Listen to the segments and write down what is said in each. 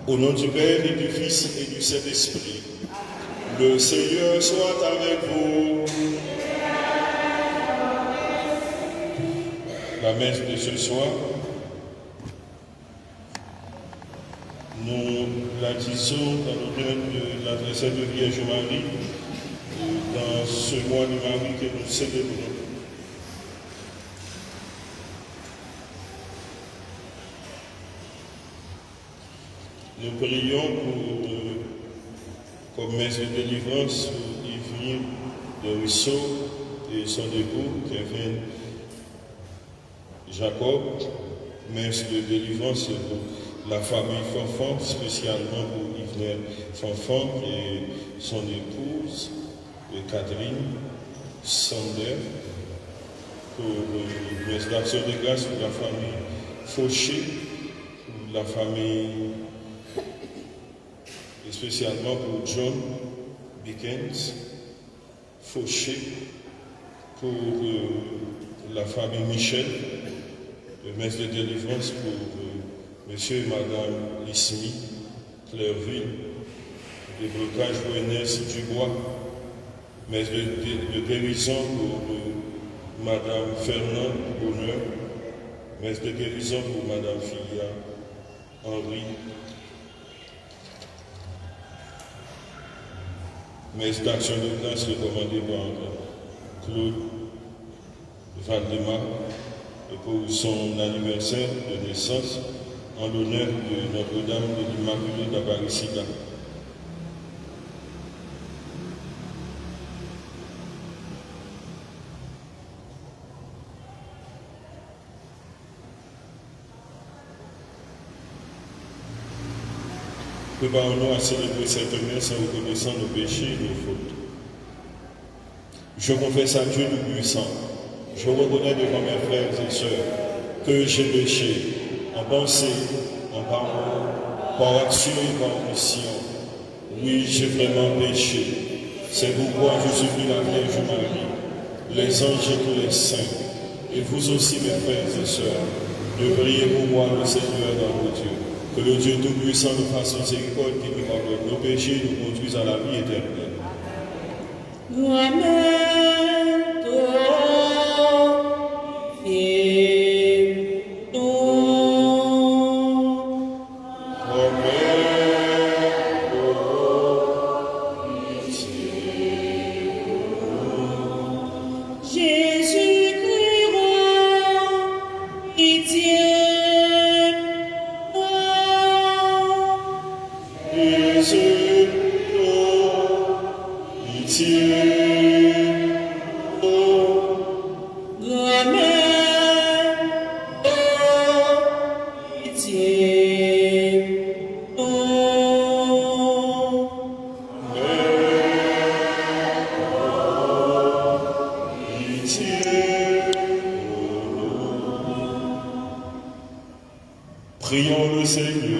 Au nom du Père et du Fils et du Saint-Esprit, le Seigneur soit avec vous. La messe de ce soir, nous la disons dans l'honneur de la très sainte Vierge Marie, dans ce mois de Marie que nous célébrons. Nous prions comme messe de délivrance pour Yves de Ruisseau et son époux, Kevin Jacob, messe de délivrance pour la famille Fanfan, spécialement pour Yves Fanfan et son épouse, Catherine Sander, pour messe d'action de grâce pour la famille Fauché, pour la famille et spécialement pour John Bickens, Fauché, pour la famille Michel, messe de délivrance pour monsieur et madame Lismi, Clairville, déblocage Buenos Dubois, messe de guérison pour madame Fernande Bonheur, messe de guérison pour madame Filia Henri, messe d'action de grâce recommandée par Claude Valdemar pour son anniversaire de naissance en l'honneur de Notre-Dame de l'Immaculée d'Abaricida. Préparons-nous à célébrer cette messe en reconnaissant nos péchés et nos fautes. Je confesse à Dieu Tout-Puissant, je reconnais devant mes frères et sœurs que j'ai péché en pensée, en parole, par action et par omission. Oui, j'ai vraiment péché. C'est pourquoi je supplie la Vierge Marie, les anges et tous les saints, et vous aussi mes frères et sœurs, de prier pour moi le Seigneur notre Dieu. Que le Dieu Tout-Puissant nous fasse miséricorde, qui nous pardonne nos péchés et nous conduise à la vie éternelle. Amen. Prions le Seigneur.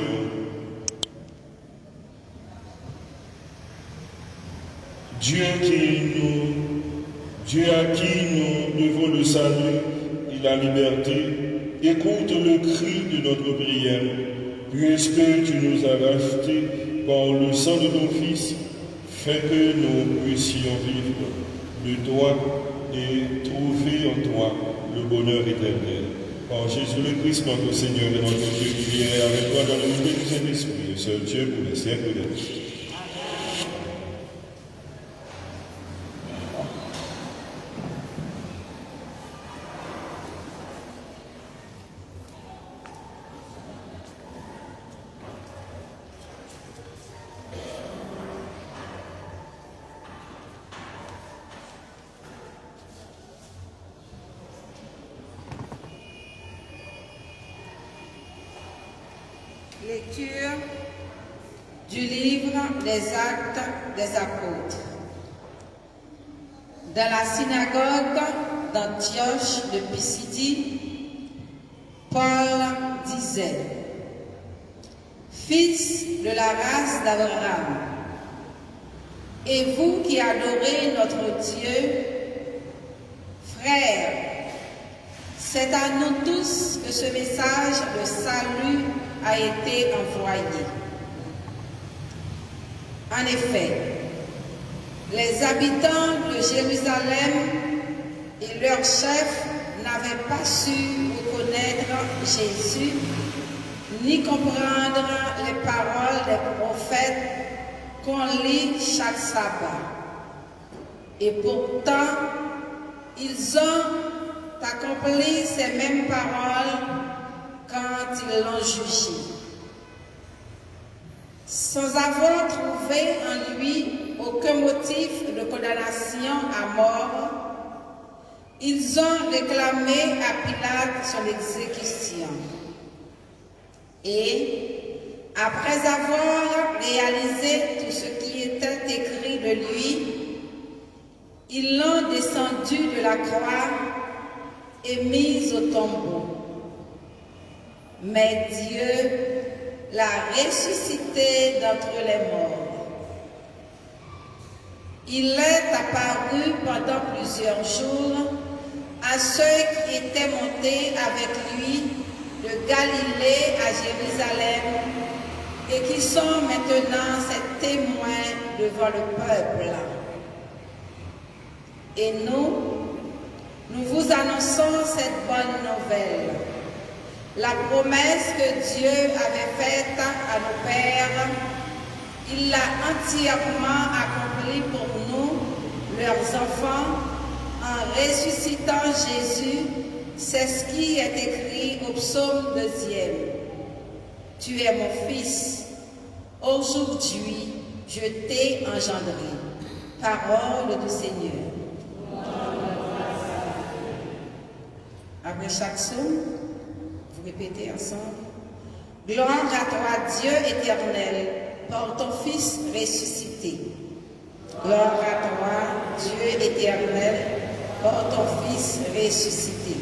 Dieu à qui nous devons le salut et la liberté, écoute le cri de notre prière, puisque tu nous as rachetés par le sang de ton Fils, fais que nous puissions vivre de toi et trouver en toi le bonheur éternel. Par Jésus le Christ, notre Seigneur et notre Dieu, qui vient avec toi dans l'unité du Saint-Esprit, le seul Dieu pour les siècles des siècles. Lecture Du livre des Actes des Apôtres. Dans la synagogue d'Antioche de Pisidie, Paul disait: Fils de la race d'Abraham, et vous qui adorez notre Dieu, frères, c'est à nous tous que ce message de salut a été envoyé. En effet, les habitants de Jérusalem et leurs chefs n'avaient pas su reconnaître Jésus, ni comprendre les paroles des prophètes qu'on lit chaque sabbat. Et pourtant, ils ont accompli ces mêmes paroles quand ils l'ont jugé. Sans avoir trouvé en lui aucun motif de condamnation à mort, ils ont réclamé à Pilate son exécution. Et, après avoir réalisé tout ce qui était écrit de lui, ils l'ont descendu de la croix et mis au tombeau. Mais Dieu l'a ressuscité d'entre les morts. Il est apparu pendant plusieurs jours à ceux qui étaient montés avec lui de Galilée à Jérusalem et qui sont maintenant ses témoins devant le peuple. Et nous vous annonçons cette bonne nouvelle. La promesse que Dieu avait faite à nos pères, il l'a entièrement accomplie pour nous, leurs enfants, en ressuscitant Jésus. C'est ce qui est écrit au psaume 2e. Tu es mon fils, aujourd'hui je t'ai engendré. Parole du Seigneur. Après chaque psaume, vous répétez ensemble. Gloire à toi, Dieu éternel, par ton Fils ressuscité. Gloire à toi, Dieu éternel, par ton Fils ressuscité.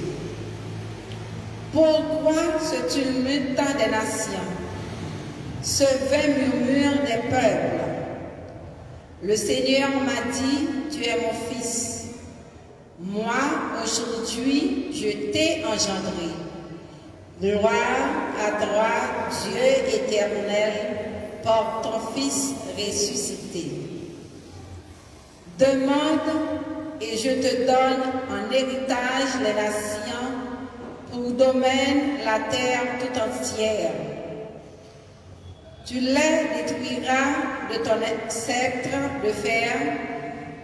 Pourquoi ce tumulte des nations, ce vain murmure des peuples? Le Seigneur m'a dit, tu es mon Fils. Moi, aujourd'hui, je t'ai engendré. Gloire à toi, Dieu éternel, par ton Fils ressuscité. Demande et je te donne en héritage les nations, pour domaine la terre tout entière. Tu les détruiras de ton sceptre de fer,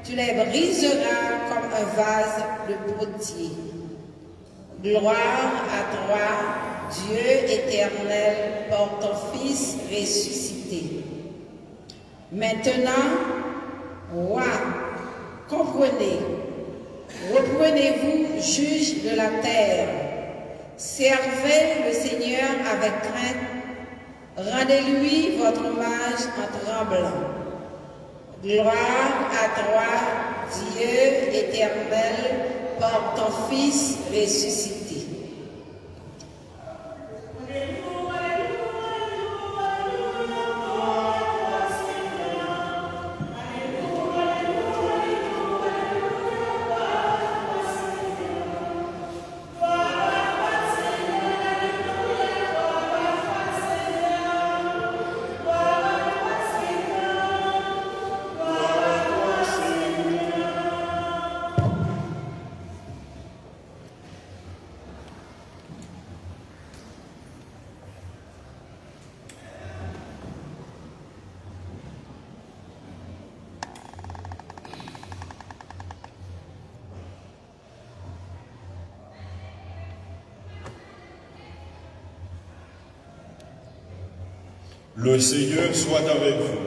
tu les briseras comme un vase de potier. Gloire à toi, Dieu éternel, par ton Fils ressuscité. Maintenant, roi, comprenez, reprenez-vous, juge de la terre, servez le Seigneur avec crainte, rendez-lui votre hommage en tremblant. Gloire à toi, Dieu éternel, par ton Fils ressuscité. Le Seigneur soit avec vous.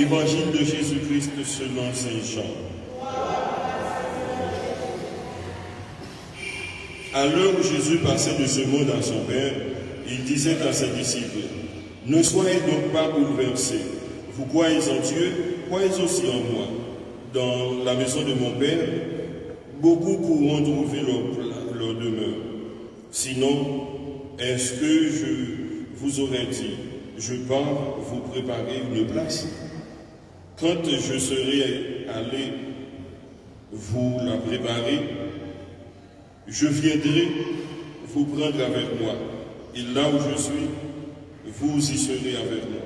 Évangile de Jésus-Christ selon saint Jean. À l'heure où Jésus passait de ce monde à son Père, il disait à ses disciples: Ne soyez donc pas bouleversés. Vous croyez en Dieu, croyez aussi en moi. Dans la maison de mon Père, beaucoup pourront trouver leur demeure. Sinon, est-ce que je vous aurais dit, je pars vous préparer une place? Quand je serai allé vous la préparer, je viendrai vous prendre avec moi. Et là où je suis, vous y serez avec moi.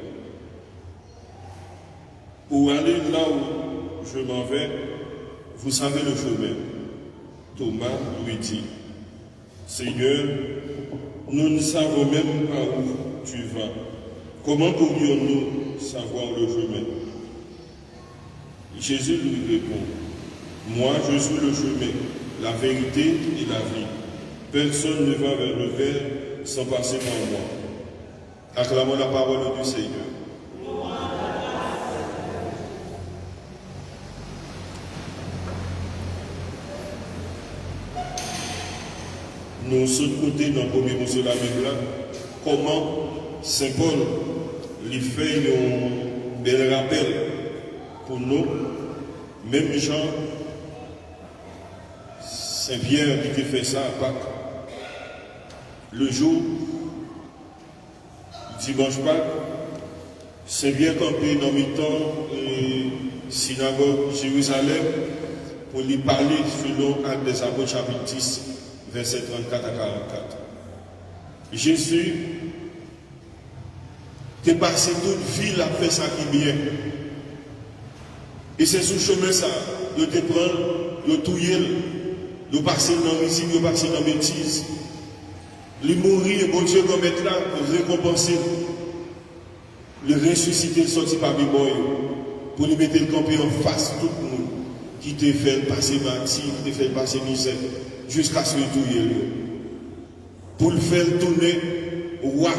Pour aller là où je m'en vais, vous savez le chemin. Thomas lui dit, Seigneur, nous ne savons même pas où tu vas. Comment pourrions-nous savoir le chemin? Jésus lui répond, moi je suis le chemin, la vérité et la vie. Personne ne va vers le Père sans passer par moi. Acclamons la parole du Seigneur. Nous sommes côté dans le premier mot de la Bible, comment Saint Paul lui fait un bel rappel pour nous, même Jean, Saint-Pierre qui fait ça à Pâques. Le jour, dimanche Pâques, Saint-Pierre campé dans le temps et synagogue Jérusalem pour lui parler selon Actes des Apôtres chapitre 10. Verset 34 à 44. Jésus qui est passé toute ville à faire ça qui est bien. Et c'est sur le chemin ça, de te prendre, de touiller, de passer dans le risique, de passer dans la bêtise. Le mourir, bon Dieu, comme être là pour récompenser. Le ressusciter, le sortir par les boys, pour lui mettre le camper en face tout le monde qui te fait passer bâti, qui te fait passer misère. Jusqu'à ce que pour le faire tourner roi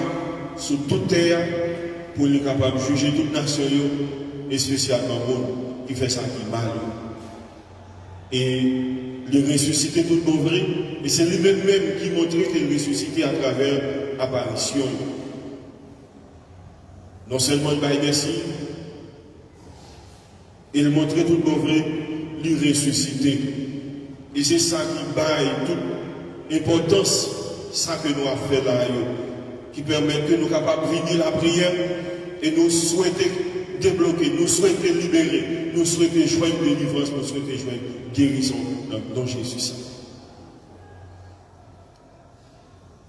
sur toute terre, pour être capable de juger toute nation, et spécialement le monde qui fait ça qui mal. Et le ressusciter tout le monde vrai, et c'est lui-même qui montrait qu'il ressuscitait à travers l'apparition. Non seulement il va merci, il montrait tout le monde vrai, lui ressusciter. Et c'est ça qui baille toute importance, ça que nous avons fait là, qui permet que nous soyons capables de venir la prière et nous souhaiter débloquer, nous souhaiter libérer, nous souhaiter joindre délivrance, nous souhaiter joindre guérison dans Jésus.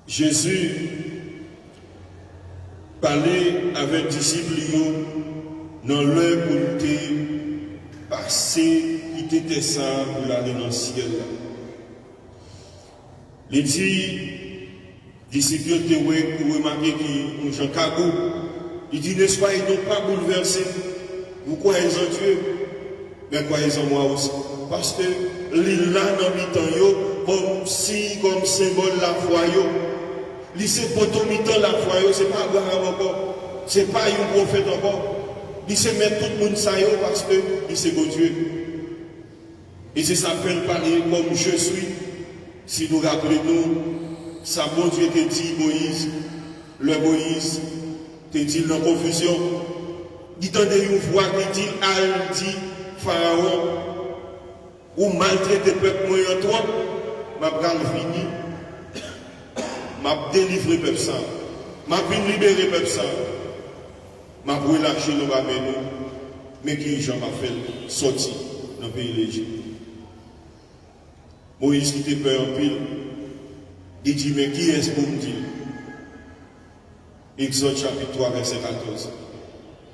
Jésus parlait avec les disciples dans l'heure où il était passé. Il était ça pour l'aller dans le ciel. Les disciples ont remarqué qu'il y a un cadeau. Il dit, ne soyez donc pas bouleversés. Vous croyez en Dieu, mais croyez en moi aussi. Parce que l'île là dans le temps, comme si, comme symbole la foi, c'est potomitan la foi, c'est pas Abraham encore, c'est pas un prophète encore. Il se met tout le monde ça parce que il c'est bon Dieu. Et c'est ça fait parler comme je suis. Si nous rappelons, ça bon Dieu te dit Moïse, le Moïse, te dit dans la confusion. Il tendait une voix qui dit, al dit Pharaon, ou maltraiter le peuple moyen trop, m'a pris fini, m'a délivré le peuple ça, m'a pris libérer le peuple ça, m'a relâché le bas mais qui Jean m'a fait sortir dans le pays d'Égypte. Moïse qui était peur en pile, il dit, mais qui est-ce pour me dire? Exode chapitre 3, verset 14.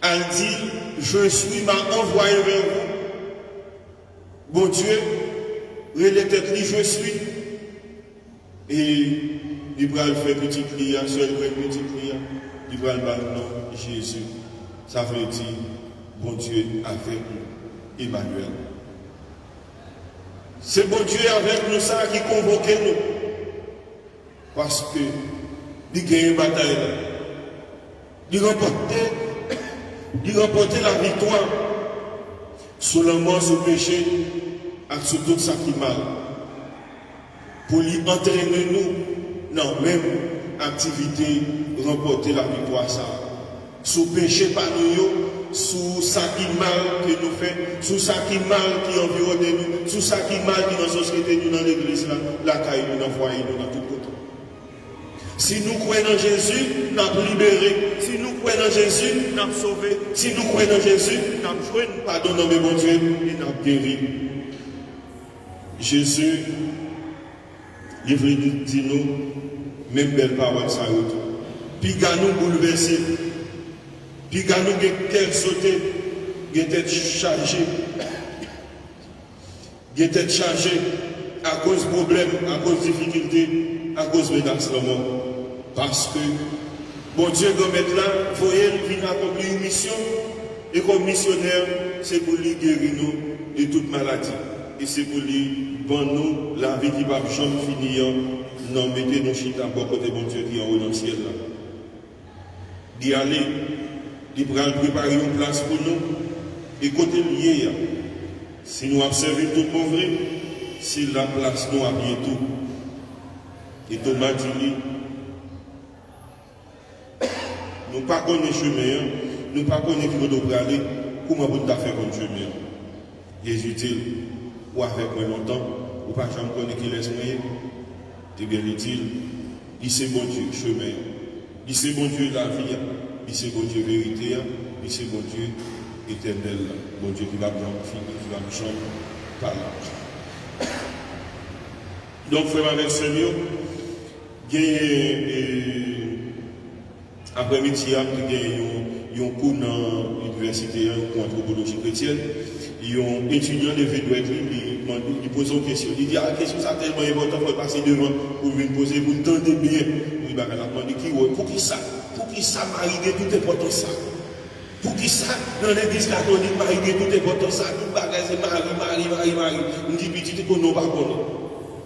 Elle dit, je suis m'a envoyé vers vous. Bon Dieu, relève-tête, je suis. Et il va le faire petit client, seul petit client. Il va le dire, non, Jésus. Ça veut dire, bon Dieu avec nous, Emmanuel. C'est bon Dieu avec nous ça qui convoque nous. Parce que il gagne une bataille. Il remporter la victoire sur la mort, sur le péché, et sur tout ça qui mal. Pour lui entraîner nous dans la même activité, remporter la victoire ça. sous péché par nous, sous ça qui mal que nous fait, sous ça qui mal qui environne nous, sous ça qui mal qui dans la société, nous dans l'église, la caille, nous dans le foyer, nous dans tout côté. Si nous croyons en Jésus, nous sommes libérés. Si nous croyons en Jésus, nous sommes sauvés. Si nous croyons en Jésus, nous sommes joués, pardon, non, mais bon Dieu, et nous sommes guéris. Jésus, il veut dire nous, même belle parole, ça route. Puis, nous bouleversés. Puis, nous cœur sauté, tête chargée. Tête chargée à cause de problèmes, à cause de difficultés, à cause de menaces de mort. Parce que, bon Dieu, comme maintenant, voyez, il vient accomplir une mission, et comme missionnaire, c'est pour lui guérir nous de toute maladie. Et c'est pour lui, bon nous, la vie qui va jamais finir, non, mettez nos chita pour côté bon Dieu qui est en haut dans le ciel là. D'y aller, d'y préparer une place pour nous, et côté lié, si nous observons tout le vrai, c'est la place nous à bientôt. Et Thomas dit, nous ne connaissons pas le chemin, nous ne connaissons pas qui nous doit aller, comment vous faire un chemin. Jésus dit, ou avec moi longtemps, ou pas jamais connaître qui laisse moi. Et bien il dit c'est bon Dieu, chemin. Il c'est bon Dieu la vie, il c'est bon Dieu vérité, il c'est bon Dieu éternel, bon Dieu qui va me finir, qui va me chanter par là. Donc, frère avec Seigneur, après-midi, il y a un cours dans l'université, un cours d'anthropologie chrétienne. Il y a un étudiant de Védouette, il pose une question. Il dit, la question c'est tellement important, il faut passer devant pour venir poser, pour entendre bien. Il va demander, pour qui ça Marie, tout est important ça. Pour qui ça, dans l'église catholique, Marie, tout est important ça. Tout bagage c'est Marie. On dit, petit, qu'on n'a pas connu.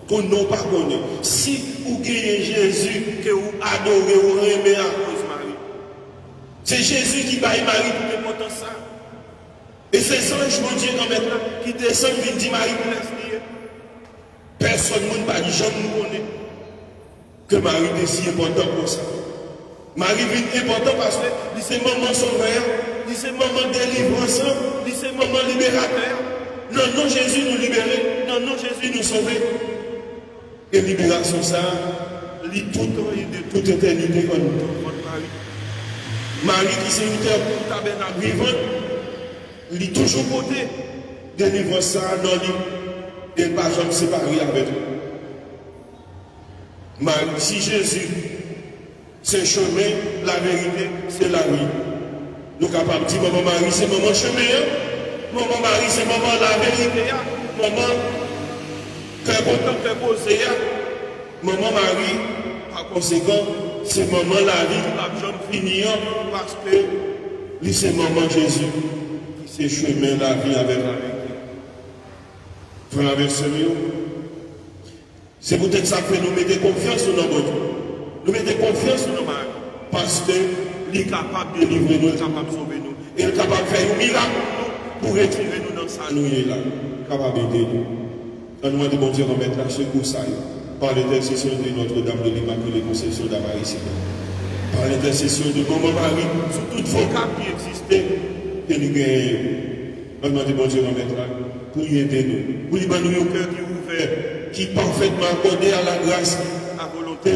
Qu'on n'a pas connu. Si vous gagnez Jésus, que vous adorez, vous aimez à cause Marie. C'est Jésus qui baille Marie, tout est important ça. Et c'est anges, mon Dieu, maintenant, qui descendent, qui disent Marie pour l'inscrire. Personne ne va dire, je ne connais que Marie est si important pour ça. Marie est important parce que c'est maman sauveur, c'est maman délivrance, c'est maman libérateur. Non, Jésus nous libérer, non, Jésus nous sauver. Et libération, ça, toute éternité en Marie. Marie qui s'est une terre pour tabernacle vivant. Il est toujours côté, délivre ça dans lui, et pas jamais séparé avec lui. Mais si Jésus, c'est le chemin, la vérité, c'est la vie. Nous sommes capables de dire, maman Marie, c'est maman chemin, maman Marie, c'est maman la vérité, maman, cœur content, cœur posé, maman Marie, par conséquent, c'est maman la vie qui va jamais finir, parce que c'est maman Jésus. C'est chemin la vie avec la vérité. Frère avec ce mieux. C'est peut-être ça que nous mettons confiance dans notre Dieu. Nous mettons confiance dans nos maris. Parce qu'il est capable de livrer nous, il est capable de sauver nous. Il est capable de faire un miracle pour retirer nous dans sa nous. Il est là. Capable d'aider nous. On nous demande de Dieu remettre la secours ça. Par l'intercession de Notre-Dame de l'Immaculée Conception d'Amarie. Par l'intercession de Maman Marie, sur toute vocable qui existait. Que nous gagnons. On demande de Dieu remettre là pour y aider nous. Pour lui donner un cœur qui est ouvert, qui est parfaitement accordé à la grâce, à volonté,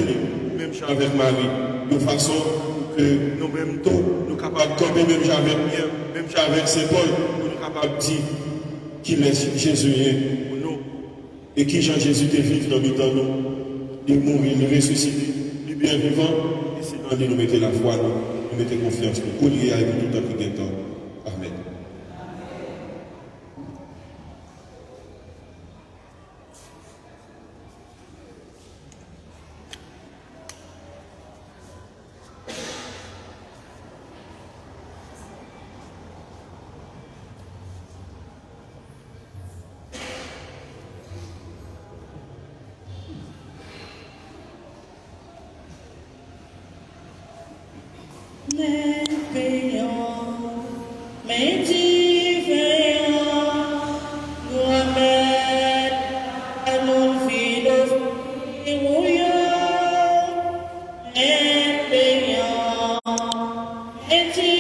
même avec Marie, de façon que nous-mêmes tous, nous sommes capables de tomber même avec Pierre, même avec Saint Paul, nous sommes capables de dire qu'il est Jésus pour nous. Et qui Jean-Jésus est vivre dans nous, il mourit, il ressuscite, il est bien vivant, et c'est dans lui nous mettons la foi, nous mettons confiance, nous courir avec tout le temps qui est temps. Amen. It's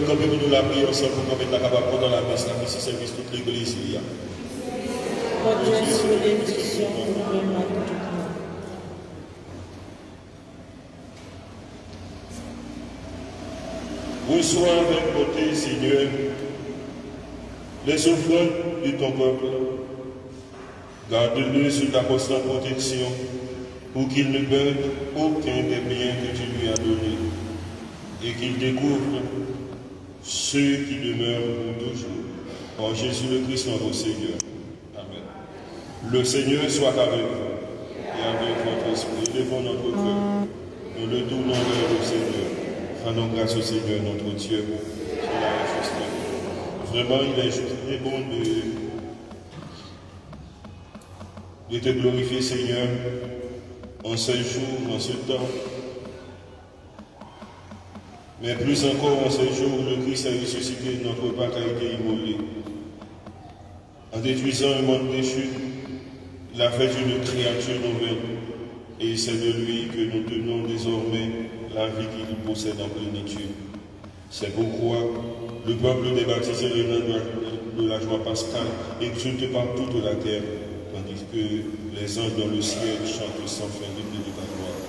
quand nous la prions ensemble pour qu'on soit capable pendant la messe, service toute l'église. Pour Dieu, sur bénédiction, pour nous, reçois avec beauté, Seigneur, les offrandes de ton peuple. Garde-le sous ta constante protection pour qu'il ne perde aucun des biens que tu lui as donnés et qu'il découvre ceux qui demeurent pour toujours. En Jésus le Christ, notre Seigneur. Amen. Le Seigneur soit avec vous et avec votre esprit. Élevons notre cœur. Nous le tournons vers le Seigneur. Rendons grâce au Seigneur, notre Dieu. Cela est juste. Vraiment, il est juste et bon de te glorifier, Seigneur, en ce jour, en ce temps. Mais plus encore en ce jour où le Christ a ressuscité, notre Pâque a été immolé. En détruisant un monde déchu, il a fait une créature nouvelle. Et c'est de lui que nous tenons désormais la vie qu'il possède en plénitude. C'est pourquoi le peuple des baptisés de la joie pascale exulte par toute la terre, tandis que les anges dans le ciel chantent sans fin de ta gloire.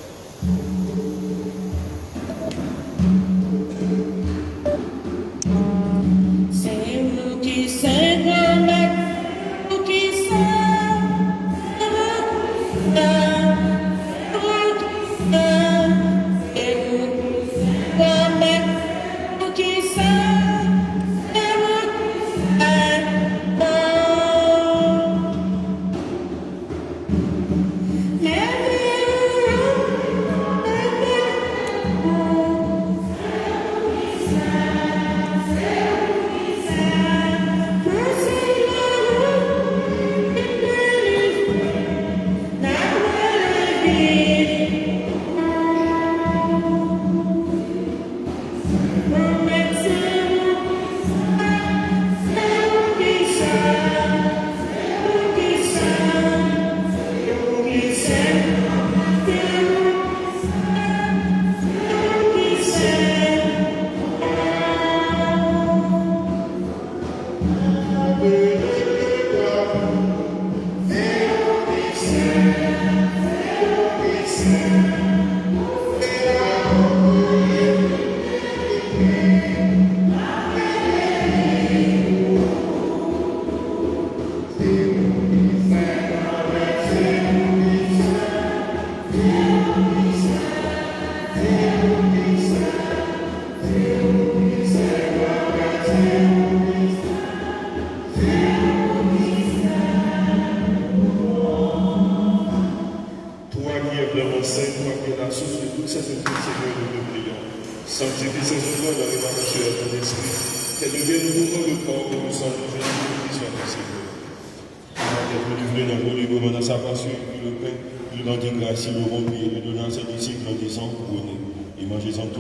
C'est vous qui s'aimez, vous qui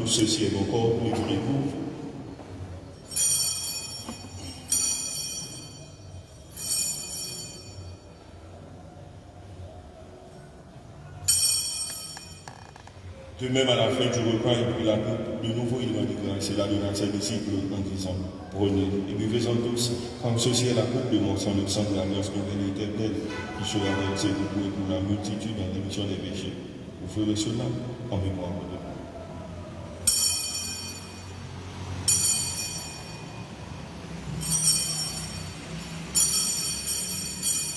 Ceci est mon corps, livrez-vous. De même, à la fin du repas, il prit la coupe. De nouveau, il m'a dit grâce et la donna à ses disciples en disant, prenez et buvez-en tous, comme ceci est la coupe de mon sang, le sang de l'alliance nouvelle et éternelle, qui sera versé pour vous et pour la multitude en rémission des péchés. Vous ferez cela en mémoire de moi.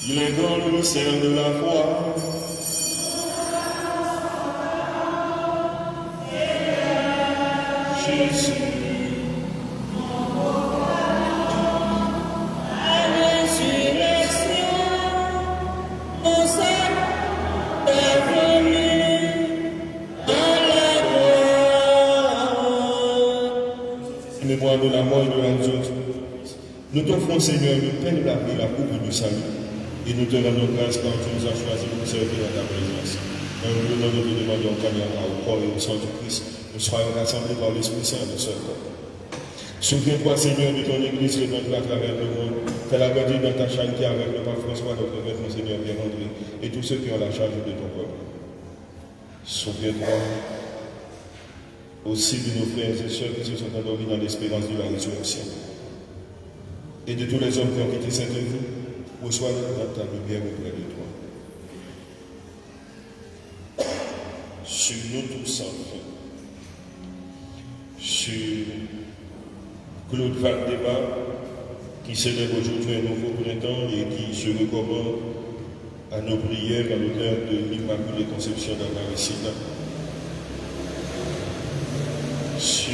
Il est dans le mystère de la foi. Jésus. La résurrection, mon sang est venu dans la gloire. Mémoire de la mort et de la résurrection. Nous t'offrons, Seigneur, le pain de la vie, la coupe du salut. Et nous te rendons grâce quand tu nous as choisis pour servir à ta présence. Dans le nom de te demandons en caméra au corps et au sang du Christ, nous soyons rassemblés par l'Esprit Saint de ce corps. Souviens-toi, Seigneur, de ton Église répandue à travers le monde. Fais-la grandir dans ta charité avec le pape François, notre évêque, Monseigneur Pierre-André, et tous ceux qui ont la charge de ton peuple. Souviens-toi aussi de nos frères et sœurs qui se sont endormis dans l'espérance de la résurrection. Et de tous les hommes qui ont quitté cette vie, reçois dans ta lumière auprès de toi. Sur nous tous enfin, sur Claude Valdébat, qui célèbre aujourd'hui un nouveau printemps et qui se recommande à nos prières à l'honneur de l'Immaculée Conception d'Amaricina. Sur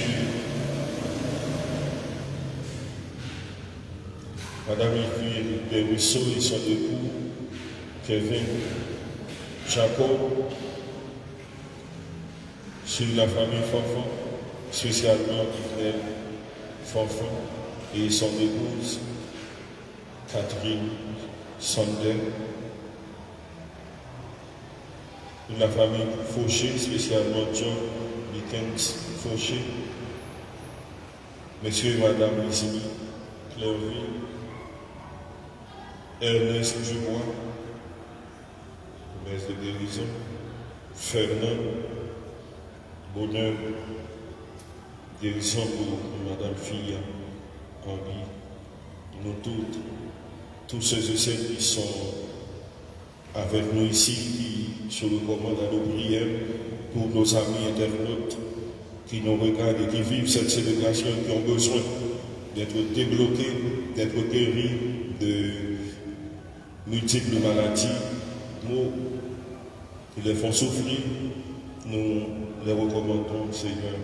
Madame Yves Desruisseaux et son époux, Kevin Jacob, sur la famille Fanfan, spécialement Yves Fanfan et son épouse, Catherine Sander, de la famille Fauché, spécialement John Dickens Fauché, Monsieur et Madame Lizini Clairville, Ernest Dubois, maître de guérison, Fernand, bonheur, guérison pour Madame Filla, Henri, nous toutes, tous ceux et celles qui sont avec nous ici, qui se recommandent à nos prières pour nos amis internautes qui nous regardent et qui vivent cette célébration, qui ont besoin d'être débloqués, d'être guéris de multiples maladies, maux qui les font souffrir, nous les recommandons, Seigneur.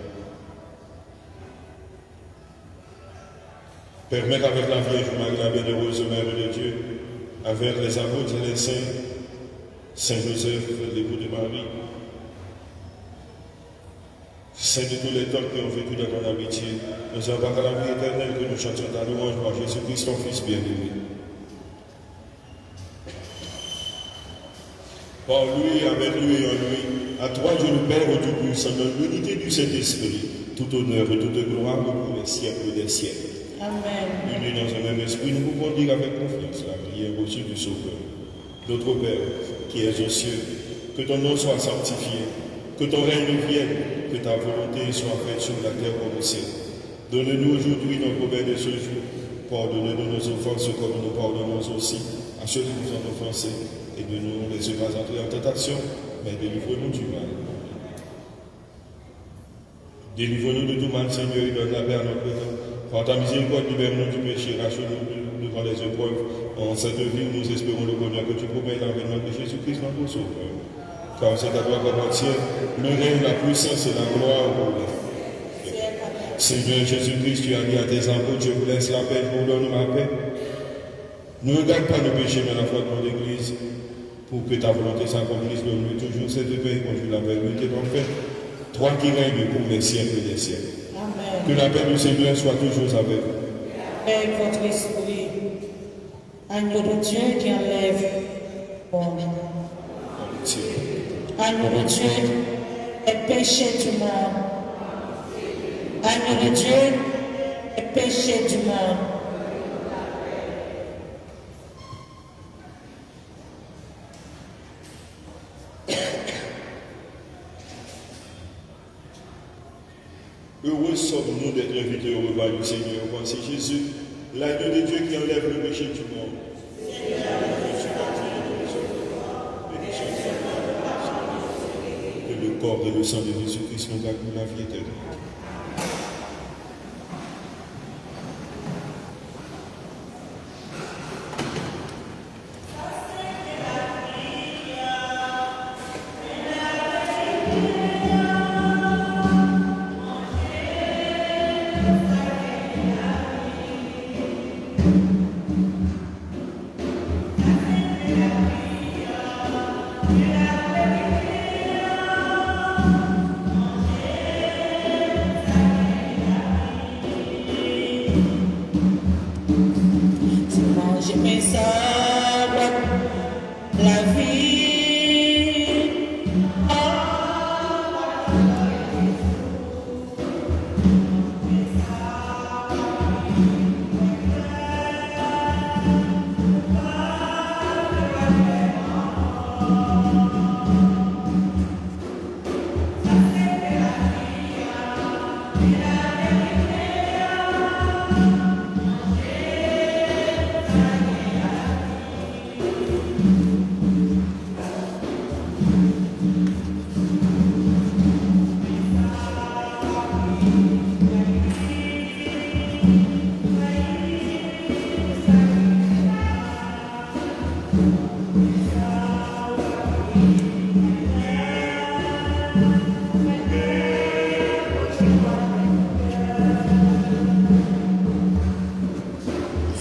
Permettre avec la Vierge Marie, la bienheureuse Mère de Dieu, avec les apôtres et les saints, Saint Joseph, l'époux de Marie, saint de tous les temps qui ont vécu dans ton amitié, nous avons à la vie éternelle que nous chantions ta louange par Jésus-Christ, ton Fils bien-aimé. Par lui, avec lui et en lui, à toi Dieu le Père Tout-Puissant, dans l'unité du Saint-Esprit, tout honneur et toute gloire pour les siècles des siècles. Amen. Unis dans un même esprit, nous pouvons dire avec confiance la prière reçue du Sauveur. Notre Père, qui es aux cieux, que ton nom soit sanctifié, que ton règne vienne, que ta volonté soit faite sur la terre comme au ciel. Donne-nous aujourd'hui notre pain de ce jour. Pardonne-nous nos offenses comme nous pardonnons aussi à ceux qui nous ont offensés. Et ne nous laisse pas entrer en tentation, mais délivre-nous du mal. Délivre-nous de tout mal, Seigneur, et donne la paix à notre cœur. Par ta miséricorde, libère-nous du péché, rachète-nous devant les épreuves. En cette vie, nous espérons le bonheur que tu promets l'avènement de Jésus-Christ, notre Sauveur. Car c'est à toi qu'appartient le règne, la puissance et la gloire pour nous. Seigneur Jésus-Christ, tu as dit à tes apôtres, je vous laisse la paix, je vous donne ma paix. Ne regarde pas le péché, mais la foi de l'Église, pour que ta volonté s'accomplisse. Donne-nous toujours cette paix, conduis la vérité parfaite. Toi qui règnes pour les siècles des siècles. Amen. Que la paix du Seigneur soit toujours avec vous. Père, votre esprit, agneau de Dieu qui enlève le monde. Agneau de Dieu, les péchés du monde. Agneau de Dieu, les péchés du monde. Heureux sommes-nous d'être invités au repas du Seigneur. Voici Jésus, l'agneau de Dieu qui enlève le péché du monde. Que le corps et le sang de Jésus-Christ nous gardent la vie éternelle.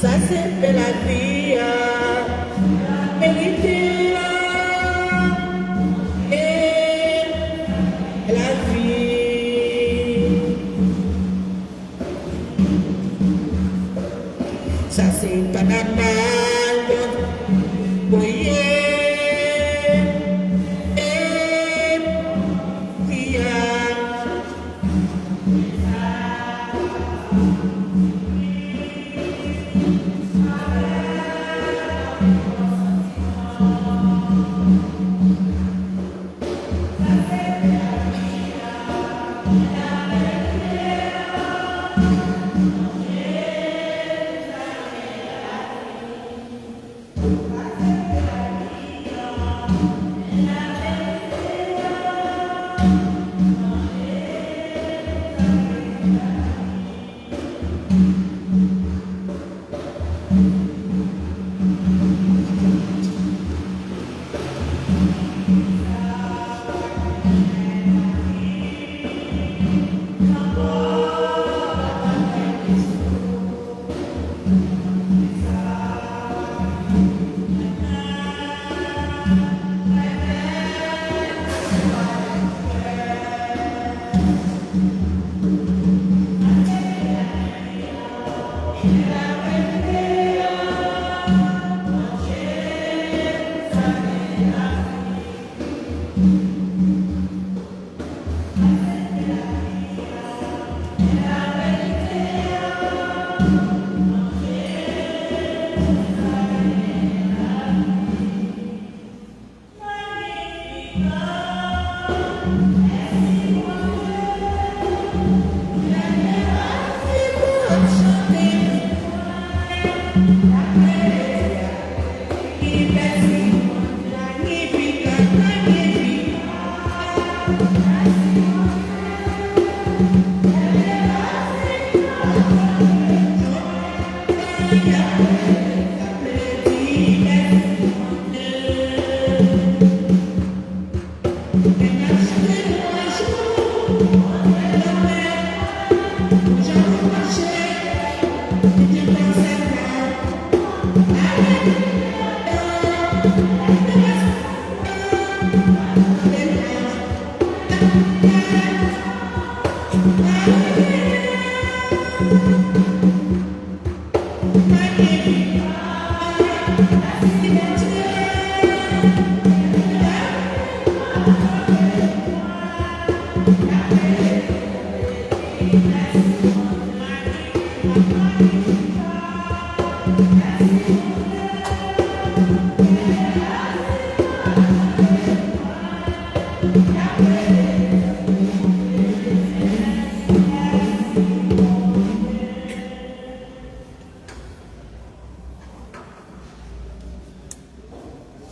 Ça c'est la vie, vérité et la vie. Ça c'est pas normal, voyez et prière.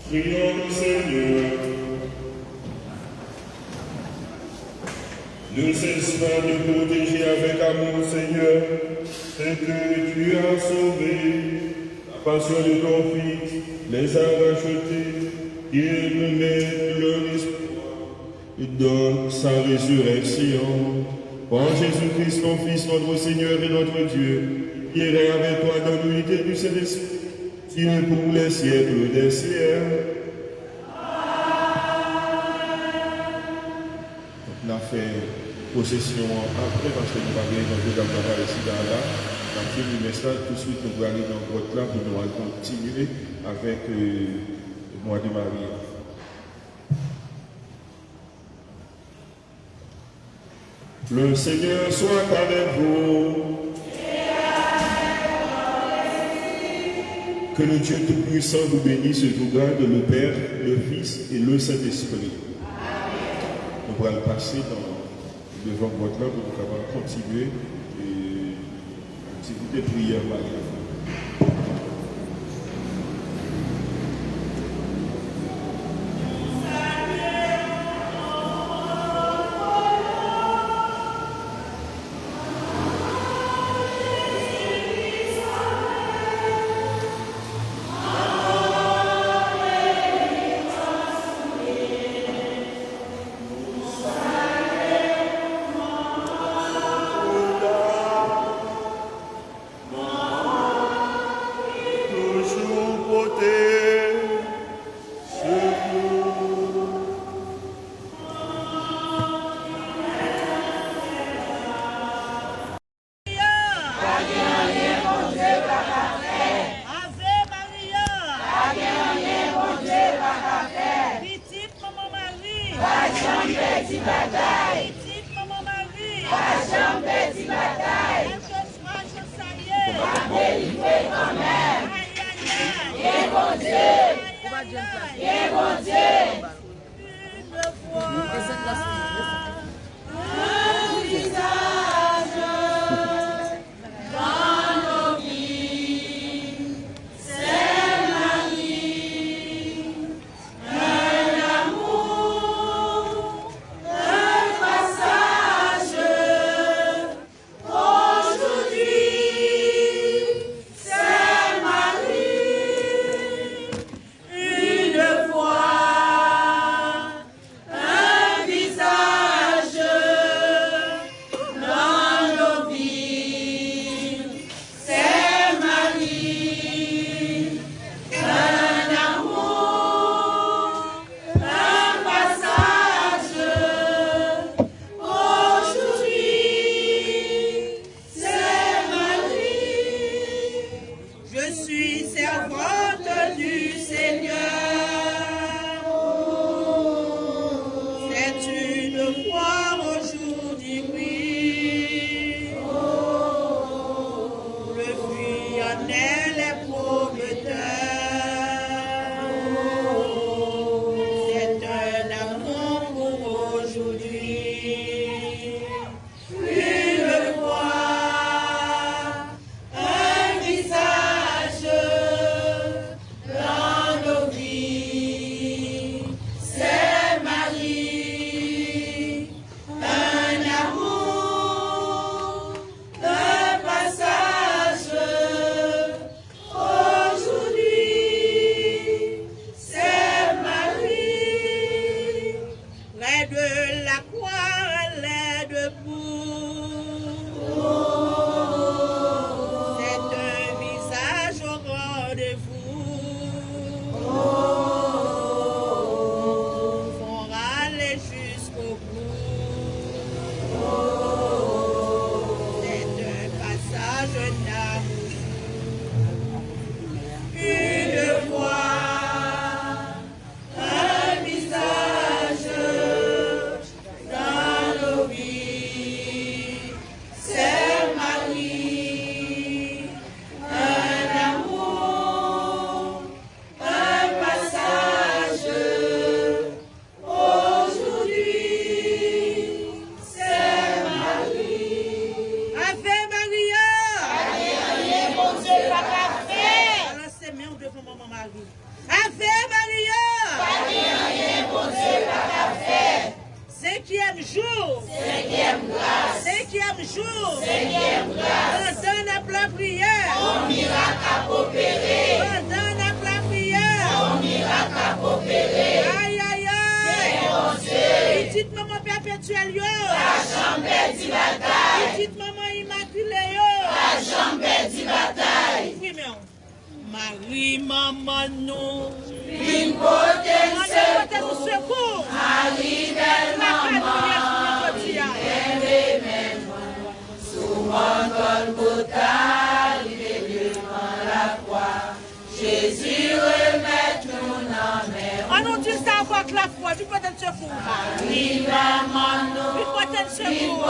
Prions le Seigneur. Ne cesse pas de protéger avec amour, Seigneur, c'est que tu as sauvé la passion de ton Fils, les a rachetés, il nous met leur espoir et donne sa résurrection. Par Jésus-Christ, ton Fils, notre Seigneur et notre Dieu, qui irait avec toi dans l'unité du Saint-Esprit, Dieu pour les siècles des siècles. On a fait possession après parce que nous avons dans le travail ici dans là. On a fait le message tout de suite nous allons aller dans le grotte là pour nous continuer avec le mois de Marie. Le Seigneur soit avec vous. Que le Dieu Tout-Puissant vous bénisse et vous garde, le Père, le Fils et le Saint-Esprit. Nous allons passer devant votre là pour nous capables continuer l'activité de prière mariale. di bataille. Petite maman Marie. Pas jamais di bataille. Elle te sera josaillé. Pas délivré quand même. Aïe, aïe, aïe. Et bon Dieu. Aïe, aïe, aïe. Et bon Dieu. Une fois. Un visage dans nos vies. C'est Marie. Un amour. Un passage. Aujourd'hui. C'est Marie. Une voix. Un visage dans nos vies, c'est Marie. Un amour, un passage. Aujourd'hui, c'est Marie. Je suis servante du Seigneur. C'est une fois aujourd'hui, oui. Le fuyonnel est prometteur. C'est un amour pour aujourd'hui. Une voix, un visage dans nos vies. C'est Marie. Un amour, un passage. Aujourd'hui, c'est Marie. Près de la croix, elle est debout. C'est un visage au rendez-vous. Font râler jusqu'au bout. C'est un passage d'amour. Une voix, un visage dans nos vies. C'est Marie. Un amour, un passage. Aujourd'hui, c'est Marie. Ave Maria. Bon Dieu, pas alors c'est mieux devant maman Marie. Ave Maria. Bon Dieu, pas cinquième jour. Cinquième grâce. Cinquième jour. Cinquième grâce. Pendant la pleine prière. Mon miracle a opéré. Pendant la pleine prière. Mon miracle a opéré. Aïe, aïe, aïe. Mon Dieu. Petite maman perpétuelle, yo. La jambe di bataille. Petite maman immaculée, yo. La jambe di bataille. Oui, mais Marie, maman, nous. Une beauté de secours. Marie, belle maman. Sous mon Golgotha, livré devant la croix. Jésus remet nous dans mes roues. On nous dit ça avec la foi, du côté de secours. Marie, maman, nous. Du côté de secours.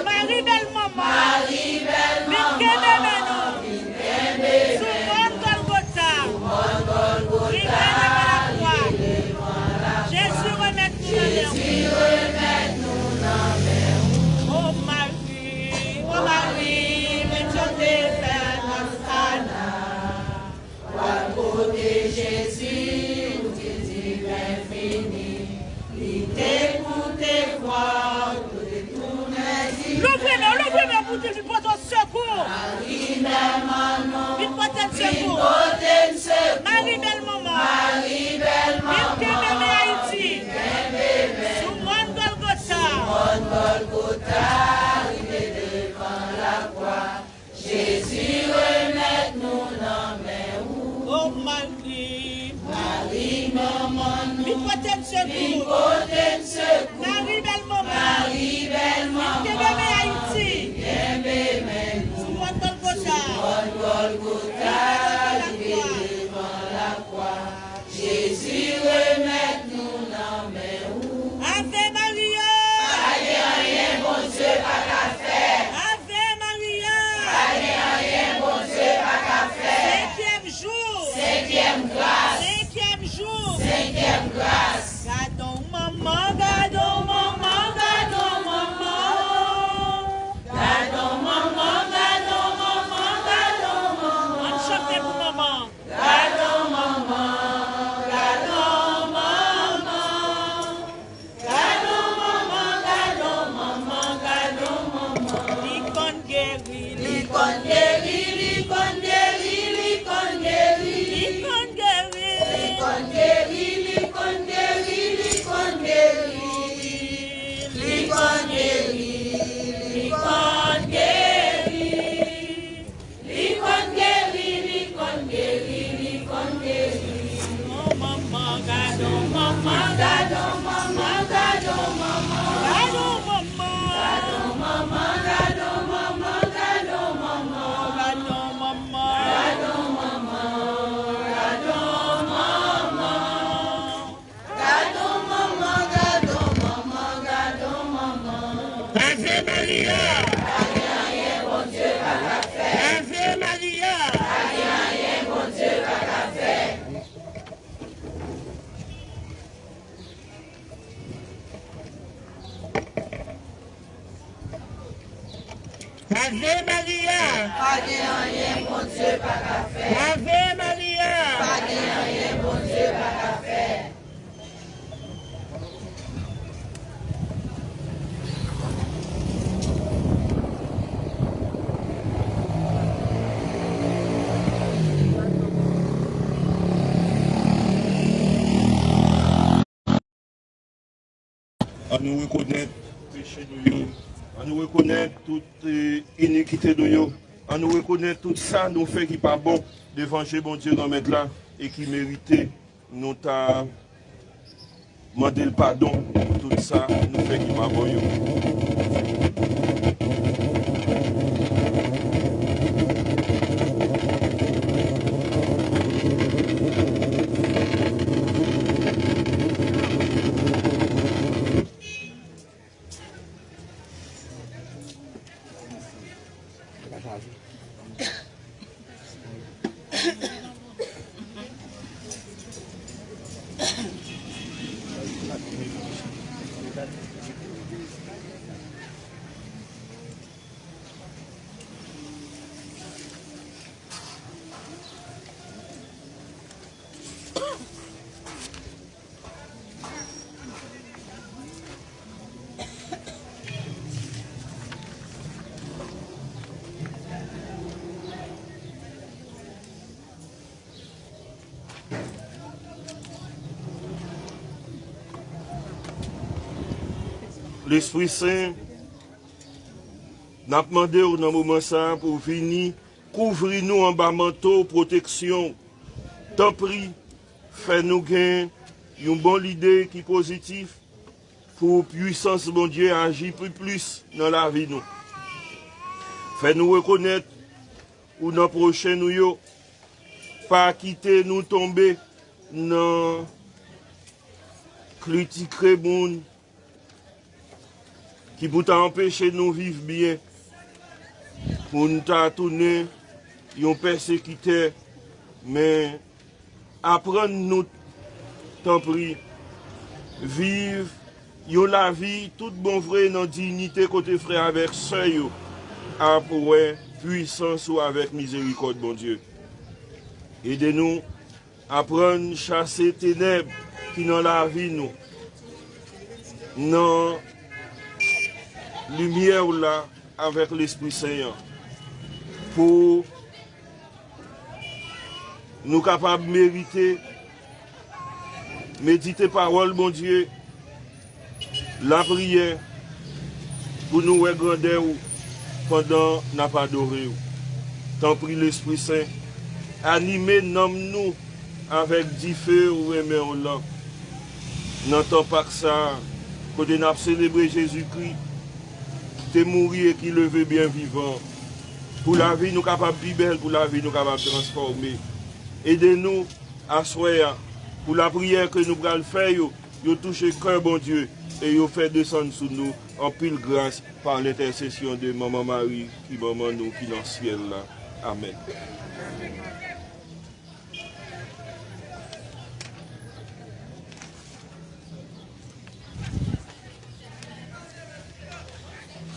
Marie, belle maman. Marie, belle maman. Sous mon Golgotha. Livré devant la croix. Jésus remet nous dans mes roues. Oh Marie, mais tu t'es fait Nostana. Au côté Jésus, où tu dis fini. Il t'écoute et voit, tout détourner. L'ouvrez-moi pour te faire ton secours. Marie, belle maman. Vite pour te secours. Marie, belle maman. Marie, belle maman. Vite que bébé Haïti. Sous mon Golgotha. Jésus remet nous dans mes roues. Oh Marie, maman, vite pour te secours. Marie, belle maman. Marie, belle maman. Vite que bébé Haïti. Sous mon Golgotha. Devant la croix. Jésus remet nous dans mes roues. Ave Maria. grâce. Cinquième jour. Cinquième grâce. Gardons maman, gardons maman, gardons maman. Gardons maman, gardons maman, gardons maman. On chante pour maman. Gardons maman, gardons maman. Gardons maman, gardons maman, gardons maman. L'icône guérit, L'icône guérit, l'icône guérit, l'icône guérit. l'icône guérit. L'icône guérit, l'icône guérit, l'icône guérit. L'icône guérit, l'icône guérit. L'icône guérit, l'icône guérit, l'icône guérit. Oh maman, gardons Maman, gardons maman, gardons maman. gardons maman. Gardons maman, gardons maman, gardons maman. Gardons maman. Gardons maman, gardons maman. Gardons maman, gardons maman, gardons maman. Ave Maria. Rien, bon Dieu, pas qu'à faire. Ave Maria. Rien, bon Dieu, pas qu'à faire. Ave Maria. Rien, bon Dieu, pas qu'à faire. Ave Maria. Rien, bon Dieu, pas qu'à faire. À nous reconnaître péché de nous, à nous reconnaître toute iniquité de nous, à nous reconnaître tout ça nous fait qui pas bon devant bon Dieu dans mettre là et qui méritait nous t'a demandé le pardon pour tout ça nous fait qui pas bon yo. L'Esprit Saint n'a demandé dans le moment ça pour venir couvrir nous en bas manteau, protection. Tant pis, fais-nous gagner une bonne idée qui est positive pour puissance bon Dieu agir plus dans la vie nous. Fais-nous reconnaître ou dans prochain nous yo, pas quitter nous tomber dans critiquer moun qui pour t'empêcher de nous vivre bien, pour nous tourner, yon persécuteur, mais apprendre nous, tant pis, vivre, yon la vie, tout bon vrai, dans dignité, côté frère avec sœur, après puissance ou avec miséricorde, bon Dieu. Aidez-nous à prendre, chasser ténèbres qui dans la vie, nous. Non. Lumière là avec l'Esprit Saint pour nous capables de mériter, méditer parole, mon Dieu, la prière pour nous regarder pendant n'a pas adoré. Tant pis l'Esprit Saint, animer nous avec du feu ou aimer là. N'entend pas que ça, quand on a célébré Jésus-Christ. T'es mourir et qui levé bien vivant. Pour la vie, nous capables de belle, pour la vie, nous capables de transformer. Aidez-nous à soir pour la prière que nous allons faire, nous toucher cœur bon Dieu et nous faire descendre sur nous en pile grâce par l'intercession de Maman Marie qui maman nous qui dans le ciel là. Amen.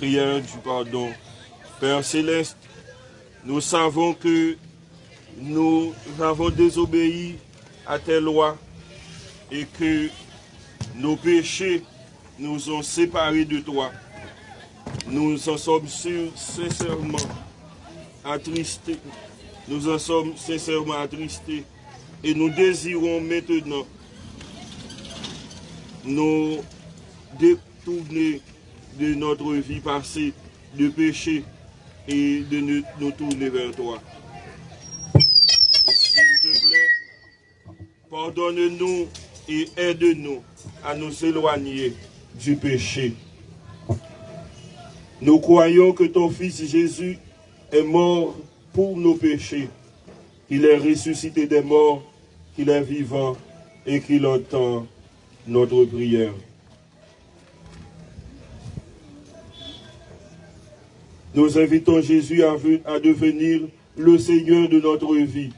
prière du pardon. Père Céleste, nous savons que nous avons désobéi à tes lois et que nos péchés nous ont séparés de toi. Nous en sommes sincèrement attristés. Nous en sommes sincèrement attristés et nous désirons maintenant nous détourner de notre vie passée de péché et de nous tourner vers toi. S'il te plaît, pardonne-nous et aide-nous à nous éloigner du péché. Nous croyons que ton Fils Jésus est mort pour nos péchés, qu'il est ressuscité des morts, qu'il est vivant et qu'il entend notre prière. Nous invitons Jésus à devenir le Seigneur de notre vie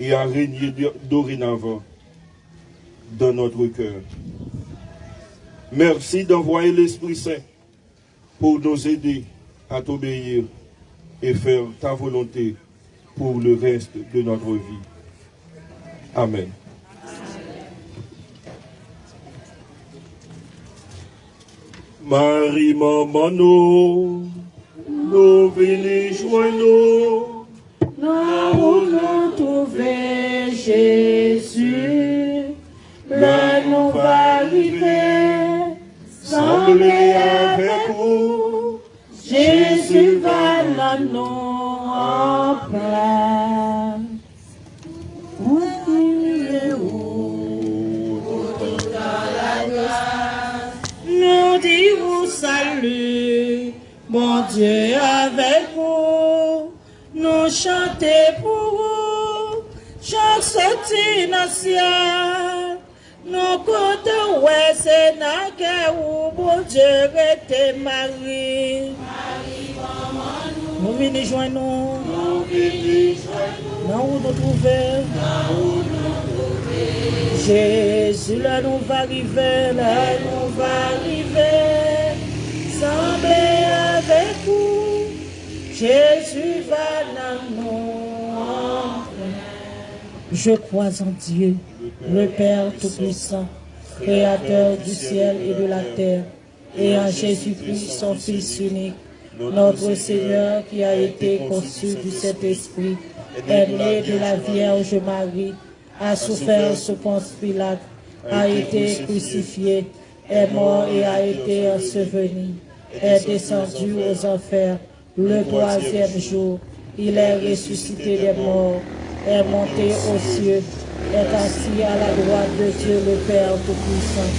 et à régner dorénavant dans notre cœur. Merci d'envoyer l'Esprit Saint pour nous aider à t'obéir et faire ta volonté pour le reste de notre vie. Amen. Marie, maman, nous venons joindre Nous nous trouver Jésus, là nous va arriver, sembler avec vous. Jésus va là nous en plein. Nous disons salut, mon Dieu avec vous. Nous chantons pour vous, chaque sortie dans le ciel. Nous comptons, ouais, c'est dans le cœur où bon Dieu était Marie. Nous venons joindre nous. Là où nous trouvons. Jésus, là nous va arriver, sembler avec vous. Jésus va dans nous. Je crois en Dieu, le Père Tout-Puissant, Créateur du ciel et de la terre, et en Jésus-Christ, son Fils unique, notre Seigneur qui a été conçu du Saint-Esprit, est né de la Vierge Marie, a souffert sous Ponce Pilate, a été crucifié, est mort et a été enseveli, est descendu aux enfers. Le troisième jour, il est ressuscité des morts, est monté aux cieux, est assis à la droite de Dieu le Père Tout-Puissant,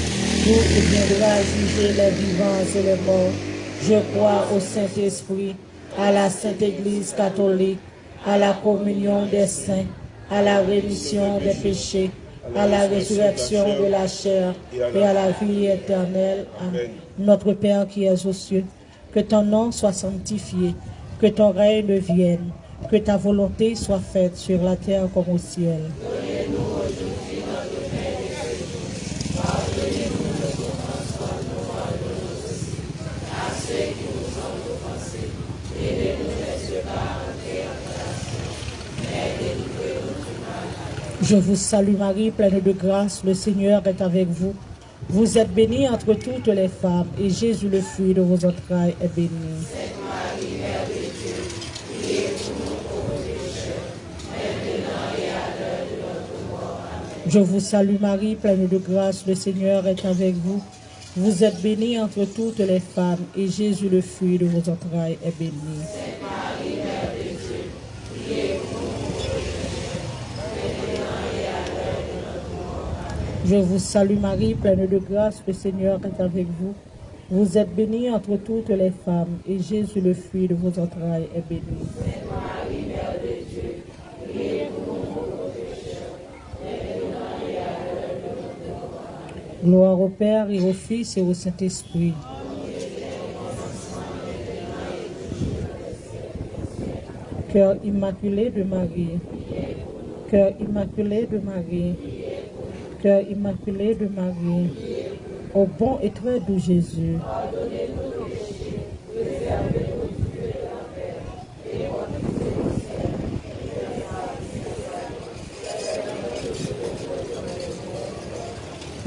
d'où il viendra juger les vivants et les morts. Je crois au Saint-Esprit, à la Sainte Église catholique, à la communion des saints, à la rémission des péchés, à la résurrection de la chair et à la vie éternelle. Amen. Notre Père qui es aux cieux, que ton nom soit sanctifié, que ton règne vienne, que ta volonté soit faite sur la terre comme au ciel. Donnez-nous aujourd'hui notre pain quotidien. Pardonnez-nous nos offenses comme nous pardonnons aussi à ceux qui nous ont offensés. Et ne nous laisse pas entrer en tentation, mais délivrez-nous du mal. Je vous salue Marie, pleine de grâce, le Seigneur est avec vous. Vous êtes bénie entre toutes les femmes, et Jésus, le fruit de vos entrailles, est béni. Sainte Marie, Mère de Dieu, priez pour nous pauvres pécheurs, maintenant et à l'heure de notre mort. Amen. Je vous salue Marie, pleine de grâce, le Seigneur est avec vous. Vous êtes bénie entre toutes les femmes, et Jésus, le fruit de vos entrailles, est béni. Sainte Marie, Mère de Dieu, priez pour nous pauvres pécheurs, maintenant et à l'heure de notre mort. Amen. Je vous salue Marie, pleine de grâce, le Seigneur est avec vous. Vous êtes bénie entre toutes les femmes, et Jésus, le fruit de vos entrailles, est béni. Sainte Marie, Mère de Dieu, priez pour nous pauvres pécheurs, maintenant et à l'heure de notre mort. Gloire au Père et au Fils et au Saint-Esprit. Cœur immaculé de Marie, cœur immaculé de Marie, cœur immaculé de Marie, au bon et très doux Jésus,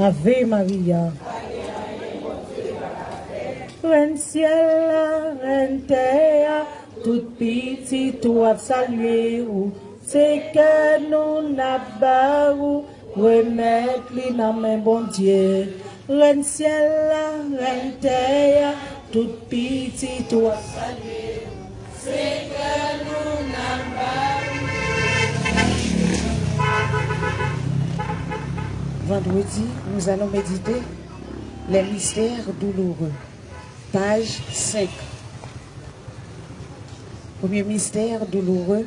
Ave Maria. Reine ciel, reine terre, toute petite ou à saluer ou, c'est que nous n'avons remettre les dans main bon Dieu. Reine ciel, reine terre, toute petite ou à saluer ou, c'est que nous n'avons. Vendredi, nous allons méditer les mystères douloureux. Page 5. Premier mystère douloureux,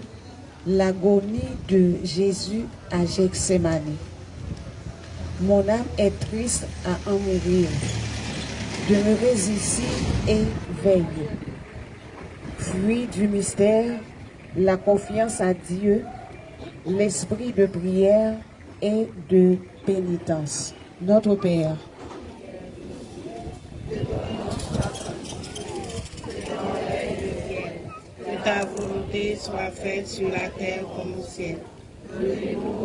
l'agonie de Jésus à Gethsémani. Mon âme est triste à en mourir. Demeurez ici et veillez. Fruit du mystère, la confiance à Dieu, l'esprit de prière et de pénitence. Notre Père, que ta volonté soit faite sur la terre comme au ciel.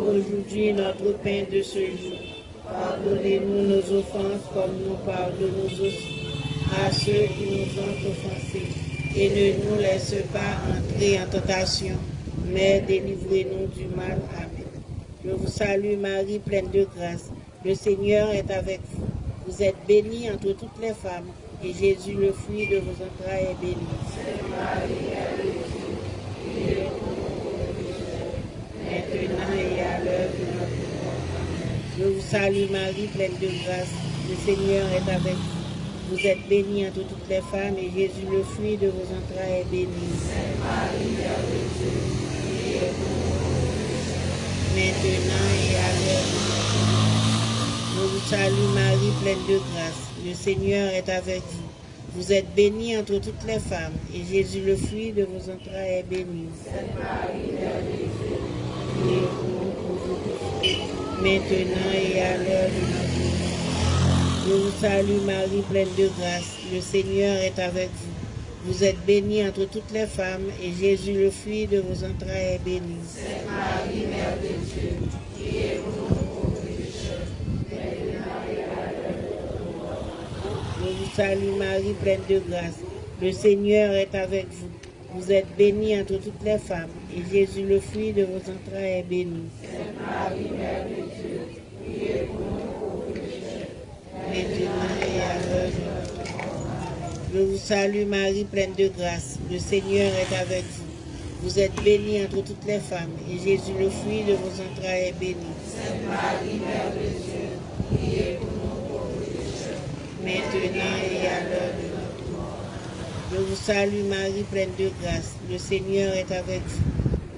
Aujourd'hui, notre pain de ce jour. Pardonnez-nous nos offenses comme nous pardonnons aussi à ceux qui nous ont offensés. Et ne nous laisse pas entrer en tentation, mais délivrez-nous du mal. Amen. Je vous salue Marie, pleine de grâce. Le Seigneur est avec vous. Vous êtes bénie entre toutes les femmes, et Jésus, le fruit de vos entrailles, est béni. Maintenant et à l'heure de notre mort. Je vous salue Marie, pleine de grâce. Le Seigneur est avec vous. Vous êtes bénie entre toutes les femmes, et Jésus, le fruit de vos entrailles, est béni. Maintenant et à l'heure de notre mort. Je vous salue Marie, pleine de grâce. Le Seigneur est avec vous. Vous êtes bénie entre toutes les femmes, et Jésus, le fruit de vos entrailles, est béni. Maintenant et à l'heure de notre mort. Je vous salue Marie, pleine de grâce. Le Seigneur est avec vous. Vous êtes bénie entre toutes les femmes, et Jésus, le fruit de vos entrailles, est béni. Sainte Marie, Mère de Dieu, priez pour nous pauvres pécheurs, maintenant et à l'heure de notre mort. Je vous salue Marie, pleine de grâce. Le Seigneur est avec vous. Vous êtes bénie entre toutes les femmes, et Jésus, le fruit de vos entrailles, est béni. Sainte Marie, Mère de Dieu, priez pour nous pauvres pécheurs, maintenant et à l'heure de notre mort. Je vous salue Marie, pleine de grâce. Le Seigneur est avec vous. Vous êtes bénie entre toutes les femmes, et Jésus, le fruit de vos entrailles, est béni. Sainte Marie, Mère de Dieu, priez pour nous pauvres pécheurs, maintenant et à l'heure de notre mort. Je vous salue Marie, pleine de grâce. Le Seigneur est avec vous.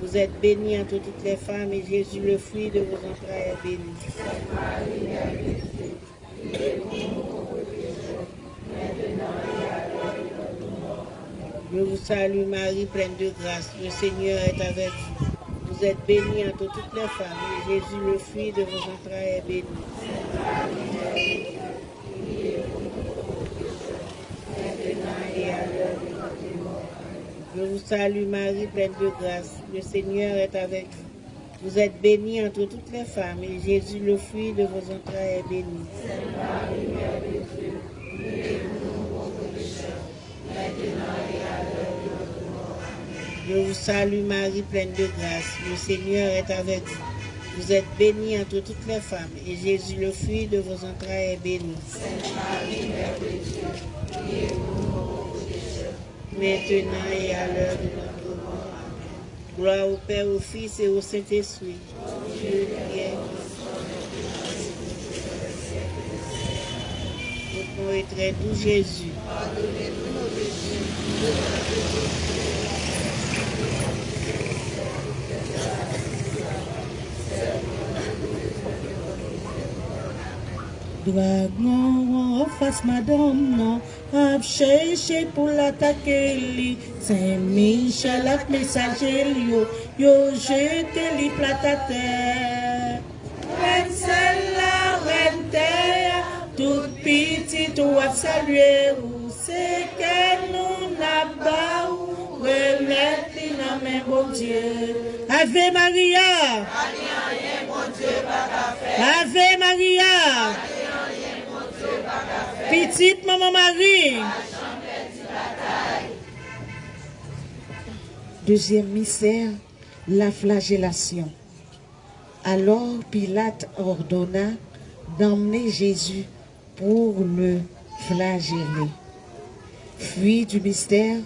Vous êtes bénie entre toutes les femmes, et Jésus, le fruit de vos entrailles, est béni. Sainte Marie, Mère de Dieu, priez pour nous pauvres pécheurs, maintenant et à l'heure de notre mort. Je vous salue Marie, pleine de grâce. Le Seigneur est avec vous. Vous êtes bénie entre toutes les femmes, et Jésus, le fruit de vos entrailles, est béni. Sainte Marie, Mère de Dieu, priez pour nous pauvres pécheurs, maintenant et à l'heure de notre mort. Je vous salue Marie, pleine de grâce. Le Seigneur est avec vous. Vous êtes bénie entre toutes les femmes, et Jésus, le fruit de vos entrailles, est béni. Sainte Marie, Mère de Dieu, priez pour nous pauvres pécheurs, maintenant et à l'heure de notre mort. Je vous salue Marie, pleine de grâce. Le Seigneur est avec vous. Vous êtes bénie entre toutes les femmes, et Jésus, le fruit de vos entrailles, est béni. Sainte Marie, Mère de Dieu, priez pour nous pauvres pécheurs, maintenant et à l'heure de notre mort. Amen. Gloire au Père, au Fils et au Saint-Esprit. Dieu qui est au et très doux Jésus. Pardonnez-nous nos péchés. Dragon en face madame non, a cherché pour l'attaquer li. Saint-Michel a messager yo jeté li plat à terre. Reine celle la reine terre, toute petite ou à saluer ou c'est que nous n'a bon Dieu. Ave Maria. Ave Maria. Petite maman Marie. Deuxième mystère, la flagellation. Alors Pilate ordonna d'emmener Jésus pour le flageller. Fruit du mystère,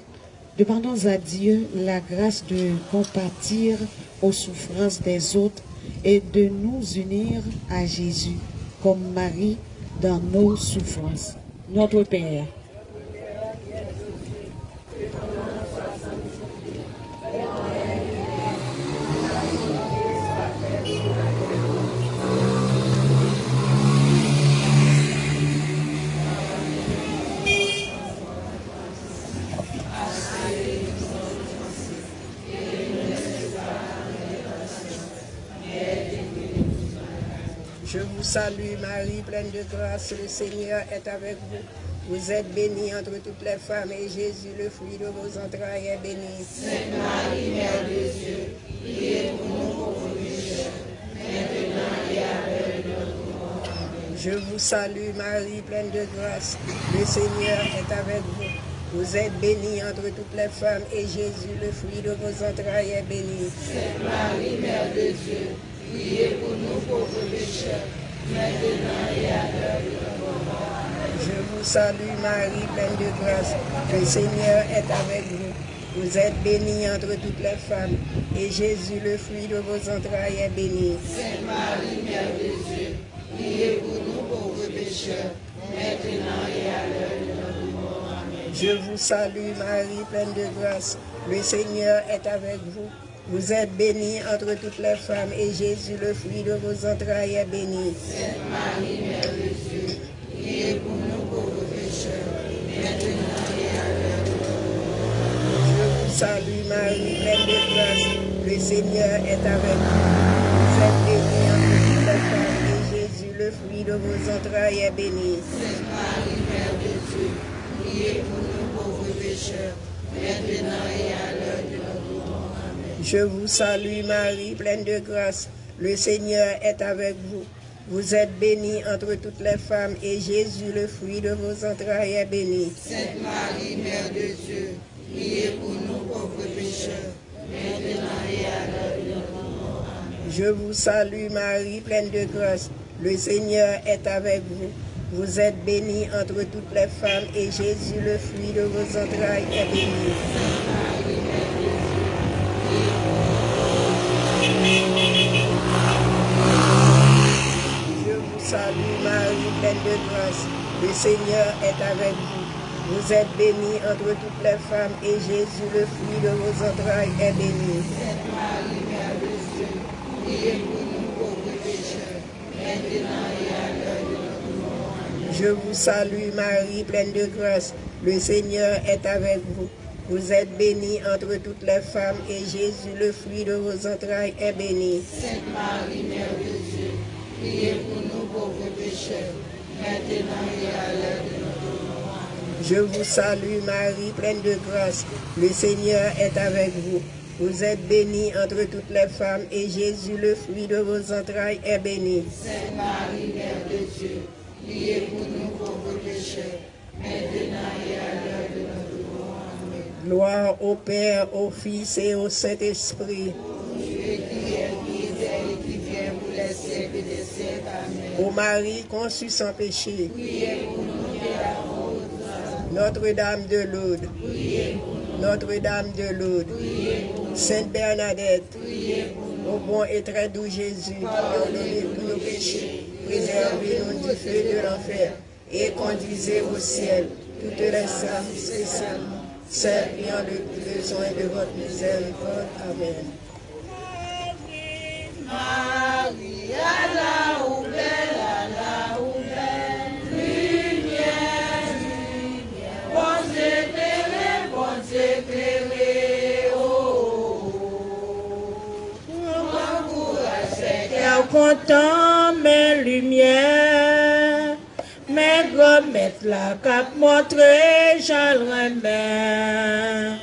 demandons à Dieu la grâce de compatir aux souffrances des autres et de nous unir à Jésus comme Marie dans nos souffrances. Notre Père. Je vous salue Marie, pleine de grâce, le Seigneur est avec vous. Vous êtes bénie entre toutes les femmes et Jésus, le fruit de vos entrailles, est béni. Sainte Marie, Mère de Dieu, priez pour nous pauvres pécheurs, maintenant et à l'heure de notre mort. Amen. Je vous salue Marie, pleine de grâce, le Seigneur est avec vous. Vous êtes bénie entre toutes les femmes et Jésus, le fruit de vos entrailles, est béni. Sainte Marie, Mère de Dieu, priez pour nous pauvres pécheurs, maintenant et à l'heure de notre mort. Amen. Je vous salue Marie, pleine de grâce, le Seigneur est avec vous. Vous êtes bénie entre toutes les femmes et Jésus, le fruit de vos entrailles, est béni. Sainte Marie, Mère de Dieu, priez pour nous pauvres pécheurs, maintenant et à l'heure de notre mort. Amen. Je vous salue Marie, pleine de grâce, le Seigneur est avec vous. Vous êtes bénie entre toutes les femmes et Jésus, le fruit de vos entrailles, est béni. Sainte Marie, Mère de Dieu, priez pour nous pauvres pécheurs, maintenant et à l'heure de notre mort. Je vous salue Marie, pleine de grâce, le Seigneur est avec vous. Vous êtes bénie entre toutes les femmes et Jésus, le fruit de vos entrailles, est béni. Sainte Marie, Mère de Dieu, priez pour nous pauvres pécheurs, maintenant et à l'heure de notre mort. Amen. Je vous salue Marie, pleine de grâce, le Seigneur est avec vous. Vous êtes bénie entre toutes les femmes et Jésus, le fruit de vos entrailles, est béni. Sainte Marie, Mère de Dieu, priez pour nous pauvres pécheurs, maintenant et à l'heure de notre mort. Amen. Je vous salue Marie, pleine de grâce, le Seigneur est avec vous. Vous êtes bénie entre toutes les femmes et Jésus, le fruit de vos entrailles, est béni. Sainte Marie, Mère de Dieu, Je vous salue Marie, pleine de grâce, le Seigneur est avec vous. Vous êtes bénie entre toutes les femmes et Jésus, le fruit de vos entrailles, est béni. Sainte Marie, Mère de Dieu, priez pour nous pauvres pécheurs, maintenant et à l'heure de notre mort. Amen. Je vous salue Marie, pleine de grâce, le Seigneur est avec vous. Vous êtes bénie entre toutes les femmes et Jésus, le fruit de vos entrailles, est béni. Sainte Marie, Mère de Dieu, priez pour nous pauvres pécheurs, maintenant et à l'heure de notre mort. Amen. Je vous salue Marie, pleine de grâce, le Seigneur est avec vous. Vous êtes bénie entre toutes les femmes et Jésus, le fruit de vos entrailles, est béni. Sainte Marie, Mère de Dieu, priez pour nous pauvres pécheurs, maintenant et à l'heure de notre mort. Amen. Gloire au Père, au Fils et au Saint-Esprit. Dieu qui est, qui était et qui vient pour les siècles des siècles. Amen. Ô Marie conçue sans péché, Priez pour nous pécheurs. Notre-Dame de Lourdes, Notre-Dame de Lourdes, Sainte Bernadette, ô bon et très doux Jésus, pardonnez-nous nos péchés, préservez-nous du feu de l'enfer et conduisez au ciel toutes les âmes spécialement celles ayant le besoin de votre miséricorde. Amen. Marie, Allah ou belle, lumière, lumière, bon éclairé, oh. Encouragez, Car content mes lumières, mes gommettes la cap montré, j'en remets.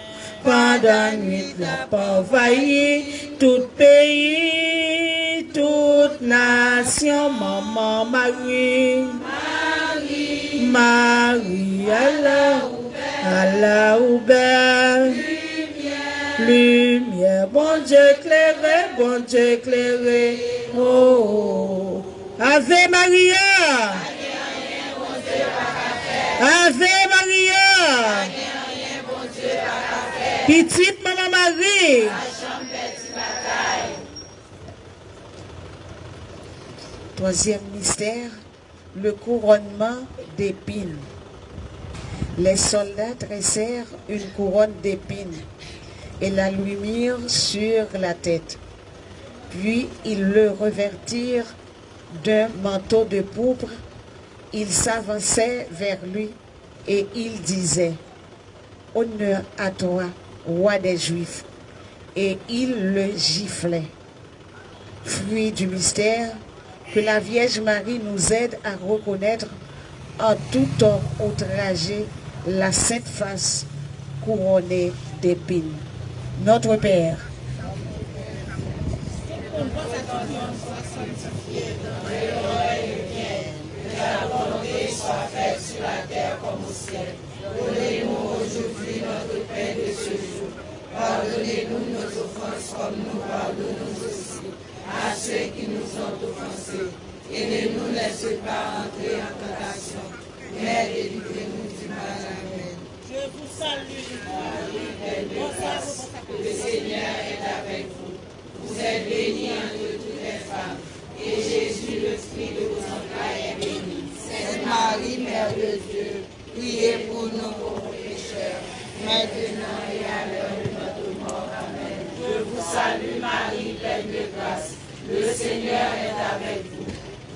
pendant nuit la pas envahi tout pays, toute nation, maman Marie. Marie, Allah ouvert. Lumière, bon Dieu éclairé, oh, oh. Ave Maria. Ave Maria. Petite maman Marie. Troisième mystère, le couronnement d'épines. Les soldats tressèrent une couronne d'épines et la lui mirent sur la tête. Puis ils le revêtirent d'un manteau de pourpre. Ils s'avançaient vers lui et ils disaient « Honneur à toi, roi des Juifs !» Et ils le giflaient. Fruit du mystère, que la Vierge Marie nous aide à reconnaître en tout temps outragé la sainte face couronnée d'épines. Notre Père, soit faite sur la terre comme au ciel. Donnez-nous aujourd'hui notre pain de ce jour. Pardonnez-nous nos offenses comme nous pardonnons aussi à ceux qui nous ont offensés. Et ne nous laisse pas entrer en tentation, mais délivrez-nous du mal. Amen. Je vous salue, Marie, pleine de grâce, le Seigneur est avec vous. Vous êtes bénie entre toutes les femmes, et Jésus, le fruit de vos entrailles, est béni. Sainte Marie, Mère de Dieu, priez pour nous pauvres pécheurs, maintenant et à l'heure de notre mort. Amen. Je vous salue Marie, pleine de grâce. Le Seigneur est avec vous.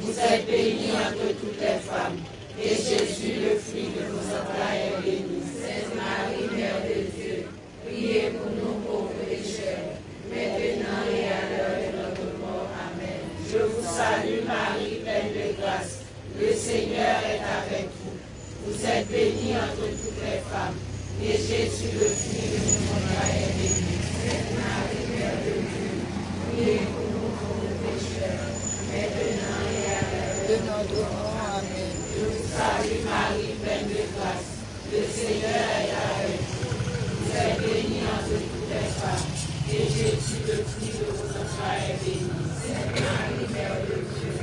Vous êtes bénie entre toutes les femmes, et Jésus, le fruit de vos entrailles, est béni. Sainte Marie, Mère de Dieu, priez pour nous pauvres pécheurs, maintenant et à l'heure de notre mort. Amen. Je vous salue Marie, pleine de grâce. Le Seigneur est avec vous. Vous êtes bénie entre toutes les femmes, et Jésus, le fruit de vos entrailles, est béni. Sainte Marie, Mère de Dieu, priez pour nous pauvres pécheurs, maintenant et à l'heure de notre mort. Amen. Je vous salue Marie, pleine de grâce. Le Seigneur est avec vous. Vous êtes bénie entre toutes les femmes, et Jésus, le fruit de vos entrailles, est béni. Sainte Marie, Mère de Dieu,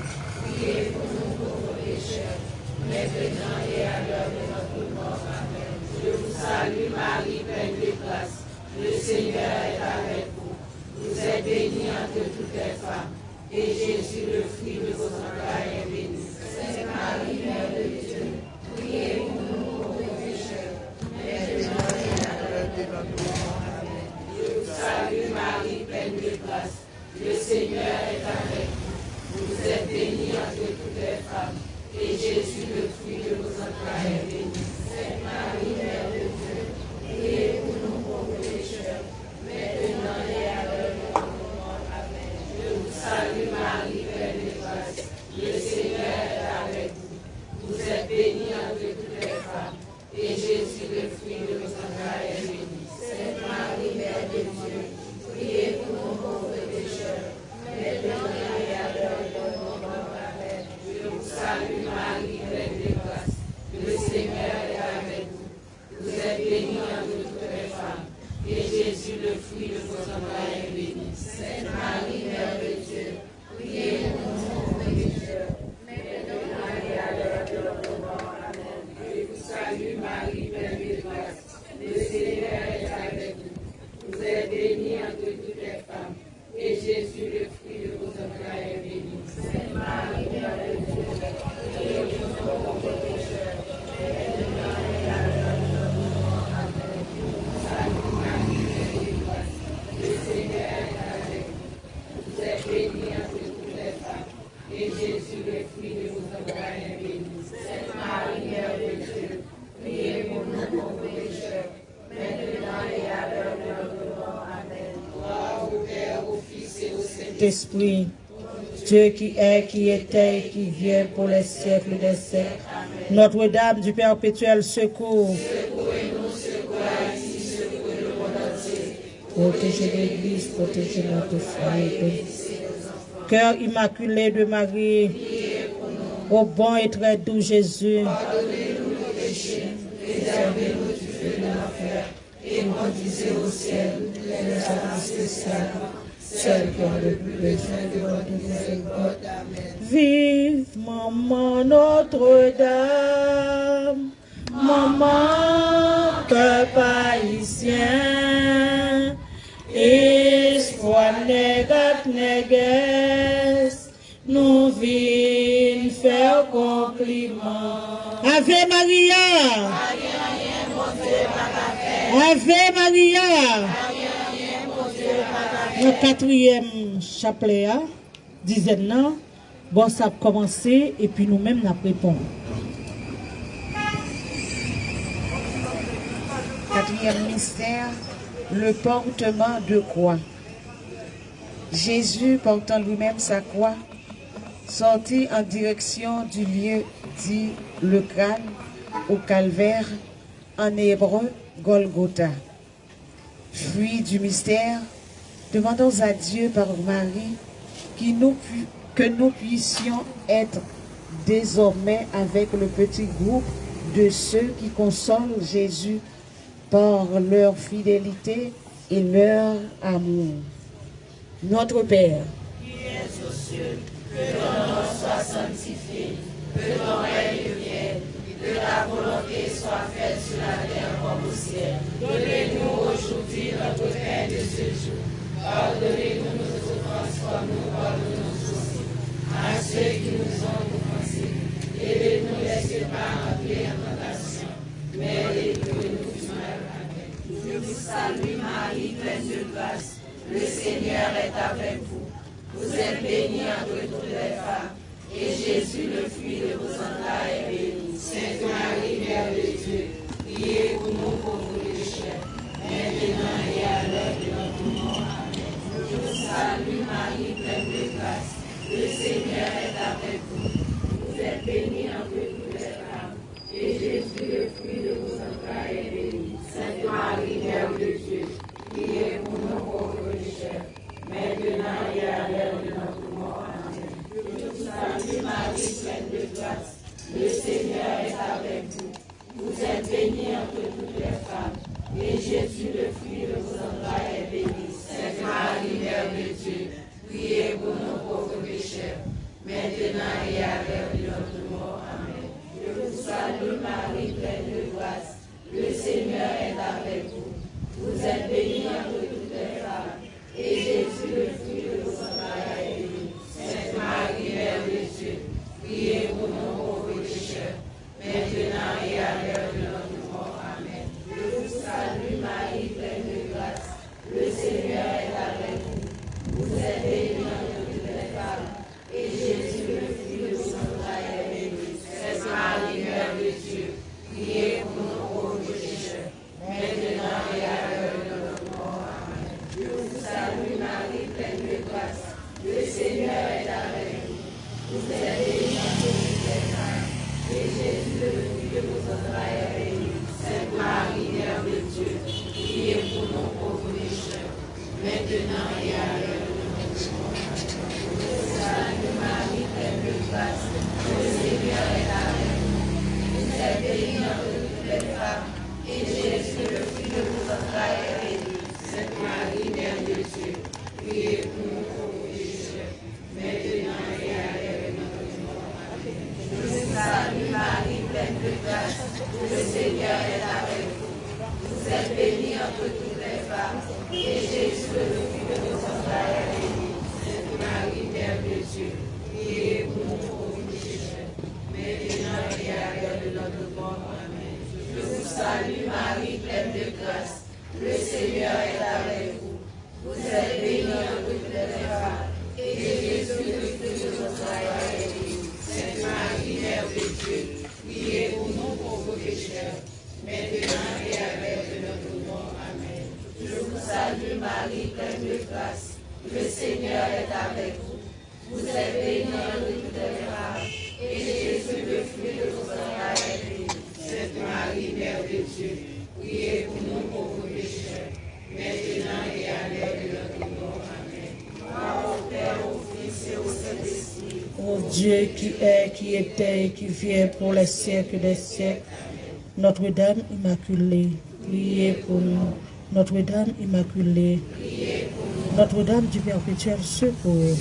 priez pour nous pauvres pécheurs, maintenant et à l'heure de notre mort. Amen. Je vous salue Marie, pleine de grâce. Le Seigneur est avec vous. Vous êtes bénie entre toutes les femmes, et Jésus, le fruit de vos entrailles, est béni. Sainte Marie, Mère de Dieu, priez pour nous pauvres pécheurs, maintenant et à l'heure de notre mort. Amen. Je vous salue Marie, pleine de grâce. Le Seigneur est avec vous. Vous êtes bénie entre toutes les femmes, et Jésus, le fruit de vos entrailles, est béni. Sainte Marie, Mère de Dieu, priez pour nous pauvres pécheurs, maintenant et à l'heure de notre mort. Amen. Je vous salue Marie, pleine de grâce. Le Seigneur est avec vous. Vous êtes bénie entre toutes les femmes, et Jésus, le fruit de vos entrailles, est béni. Sainte Marie, Mère de Dieu, priez pour nous pauvres pécheurs, maintenant et à l'heure de notre mort. Amen. Je vous salue Marie, pleine de grâce. Le Seigneur est avec vous. Vous êtes bénie entre toutes les femmes, et Jésus, le fruit de vos entrailles, est béni. Sainte Marie, Mère de Dieu, priez pour nous pauvres pécheurs, maintenant et à l'heure de notre mort. Amen. Je vous salue Marie, pleine de grâce. Le Seigneur est avec vous. Vous êtes bénie entre toutes les femmes, et Jésus, le fruit de vos entrailles, est béni. Sainte Marie, Mère de Dieu, priez pour nous pauvres pécheurs, maintenant et à l'heure de notre mort. Amen. Je vous salue Marie, pleine de grâce. Le Seigneur est avec vous. Vous êtes bénie entre toutes les femmes, et Jésus, le fruit de vos entrailles, est béni. Sainte Marie, Mère de Dieu, priez pour nous pauvres pécheurs, maintenant et à l'heure de notre mort. Amen. Gloire au Père, au Fils et au Saint-Esprit. Esprit, Dieu qui est, qui était et qui vient pour les siècles des siècles. Notre-Dame du perpétuel secours. Secouez-nous, secouez Haïti, secouez le monde entier. protégez l'Église, protégez notre foyer. Cœur immaculé de Marie, au bon et très doux Jésus, pardonnez-nous nos péchés, préservez-nous du feu de l'enfer, et conduisez au ciel les âmes spéciales, celles qui ont le plus besoin de votre miséricorde. Amen. vive Maman Notre-Dame, Maman peuple haïtien, espoir négat, nous vîmes faire compliment. Ave Maria, Ave Maria. Le quatrième chapelet, dizaine là, bon ça a commencé et puis nous-mêmes nous répondons. Quatrième mystère, le portement de croix. Jésus, portant lui-même sa croix, sortit en direction du lieu dit le crâne au calvaire, en hébreu Golgotha. Fruit du mystère, demandons à Dieu par Marie que nous puissions être désormais avec le petit groupe de ceux qui consolent Jésus par leur fidélité et leur amour. Notre Père, Qui es aux cieux, que ton nom soit sanctifié, que ton règne vienne, que ta volonté soit faite sur la terre comme au ciel. Donnez-nous aujourd'hui notre pain de ce jour. Pardonnez-nous nos offenses comme nous pardonnons aussi à ceux qui nous ont offensés. Et ne nous laissez pas entrer en tentation, mais délivrez-nous du mal. Amen. Je vous salue Marie, pleine de grâce. Le Seigneur est avec vous. Vous êtes bénie entre toutes les femmes, et Jésus, le fruit de vos entrailles, est béni. Sainte Marie, Mère de Dieu, priez pour nous pauvres pécheurs, maintenant et à l'heure de notre mort. Amen. Je vous salue Marie, pleine de grâce. Le Seigneur est avec vous. Vous êtes bénie entre toutes les femmes, et Jésus, le fruit de vos entrailles, est béni. Sainte Marie, Mère de Dieu, priez pour nous pauvres pécheurs, maintenant et à l'heure de notre mort. Amen. Je vous salue Marie, pleine de grâce. Le Seigneur est avec vous. Vous êtes bénie entre toutes les femmes, et Jésus, le fruit de vos entrailles, est béni. Sainte Marie, Mère de Dieu, priez pour nos pauvres pécheurs, maintenant et à l'heure de notre mort. Amen. Je vous salue Marie, pleine de grâce. Le Seigneur est avec vous. Vous êtes bénie entre toutes les femmes, et Jésus, le fruit de vos entrailles, est béni. Sainte Marie, Mère de Dieu, priez pour nos pauvres pécheurs, maintenant et à l'heure de notre mort. Amen. Je vous salue Marie, pleine de grâce. Le Seigneur est avec vous. Vous êtes bénie entre toutes les femmes, et Jésus, le fruit de vos entrailles, est béni. Sainte Marie, Mère de Dieu, priez pour nos pauvres pécheurs, maintenant et à l'heure de notre mort. Amen. Je vous salue Marie, pleine de grâce. Le Seigneur est avec vous. Vous êtes bénie entre toutes les femmes, et Jésus, le fruit de vos entrailles, est béni. Sainte Marie, Mère de Dieu, priez pour nos pauvres pécheurs, maintenant et à l'heure de notre mort. Je vous salue Marie, pleine de grâce. Le Seigneur est avec vous. Vous êtes bénie entre toutes les femmes, et Jésus, le fruit de vos entrailles, est béni. Sainte Marie, Mère de Dieu, priez pour nos pauvres pécheurs, maintenant et à l'heure de notre mort. Amen. Je vous salue Marie, pleine de grâce. Le Seigneur est avec vous. Vous êtes bénie entre toutes les femmes, et Jésus, le fruit de vos entrailles, est béni. Sainte Marie, Mère de Dieu, priez pour nos pauvres pécheurs, maintenant et à l'heure de notre mort. Amen. Je vous salue Marie, pleine de grâce. Le Seigneur est avec vous. Vous êtes bénie entre toutes les femmes, et Jésus, le fruit de vos entrailles, est béni. Sainte Marie, Mère de Dieu, priez pour nos pauvres pécheurs, maintenant et à l'heure de notre mort. Amen. Je vous salue Marie, pleine de grâce. Le Seigneur est avec vous. Vous êtes bénie entre toutes les femmes, et Jésus, le fruit de vos entrailles, est béni. Sainte Marie, Mère de Dieu, priez pour nos pauvres pécheurs, maintenant et à Dieu qui est, qui était et qui vient pour les siècles des siècles. Notre-Dame Immaculée, priez pour nous. Notre-Dame Immaculée, Notre-Dame du perpétuel secours.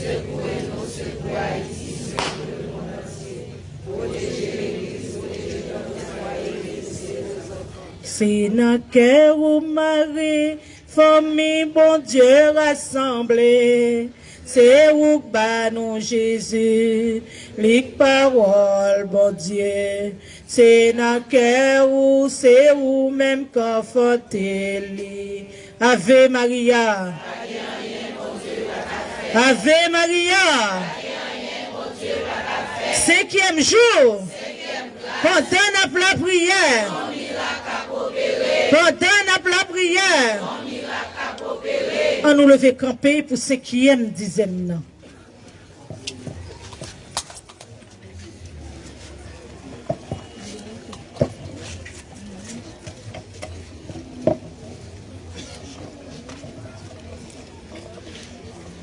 C'est dans cœur ou Marie, famille, bon Dieu rassemblée. C'est où bah nous Jésus, les paroles, bon Dieu. C'est dans cœur ou c'est où même conforté. Ave Maria. Ave Maria. 5e jour. Pendant la prière. Pendant la prière. On nous lever camper pour 5e dizaine.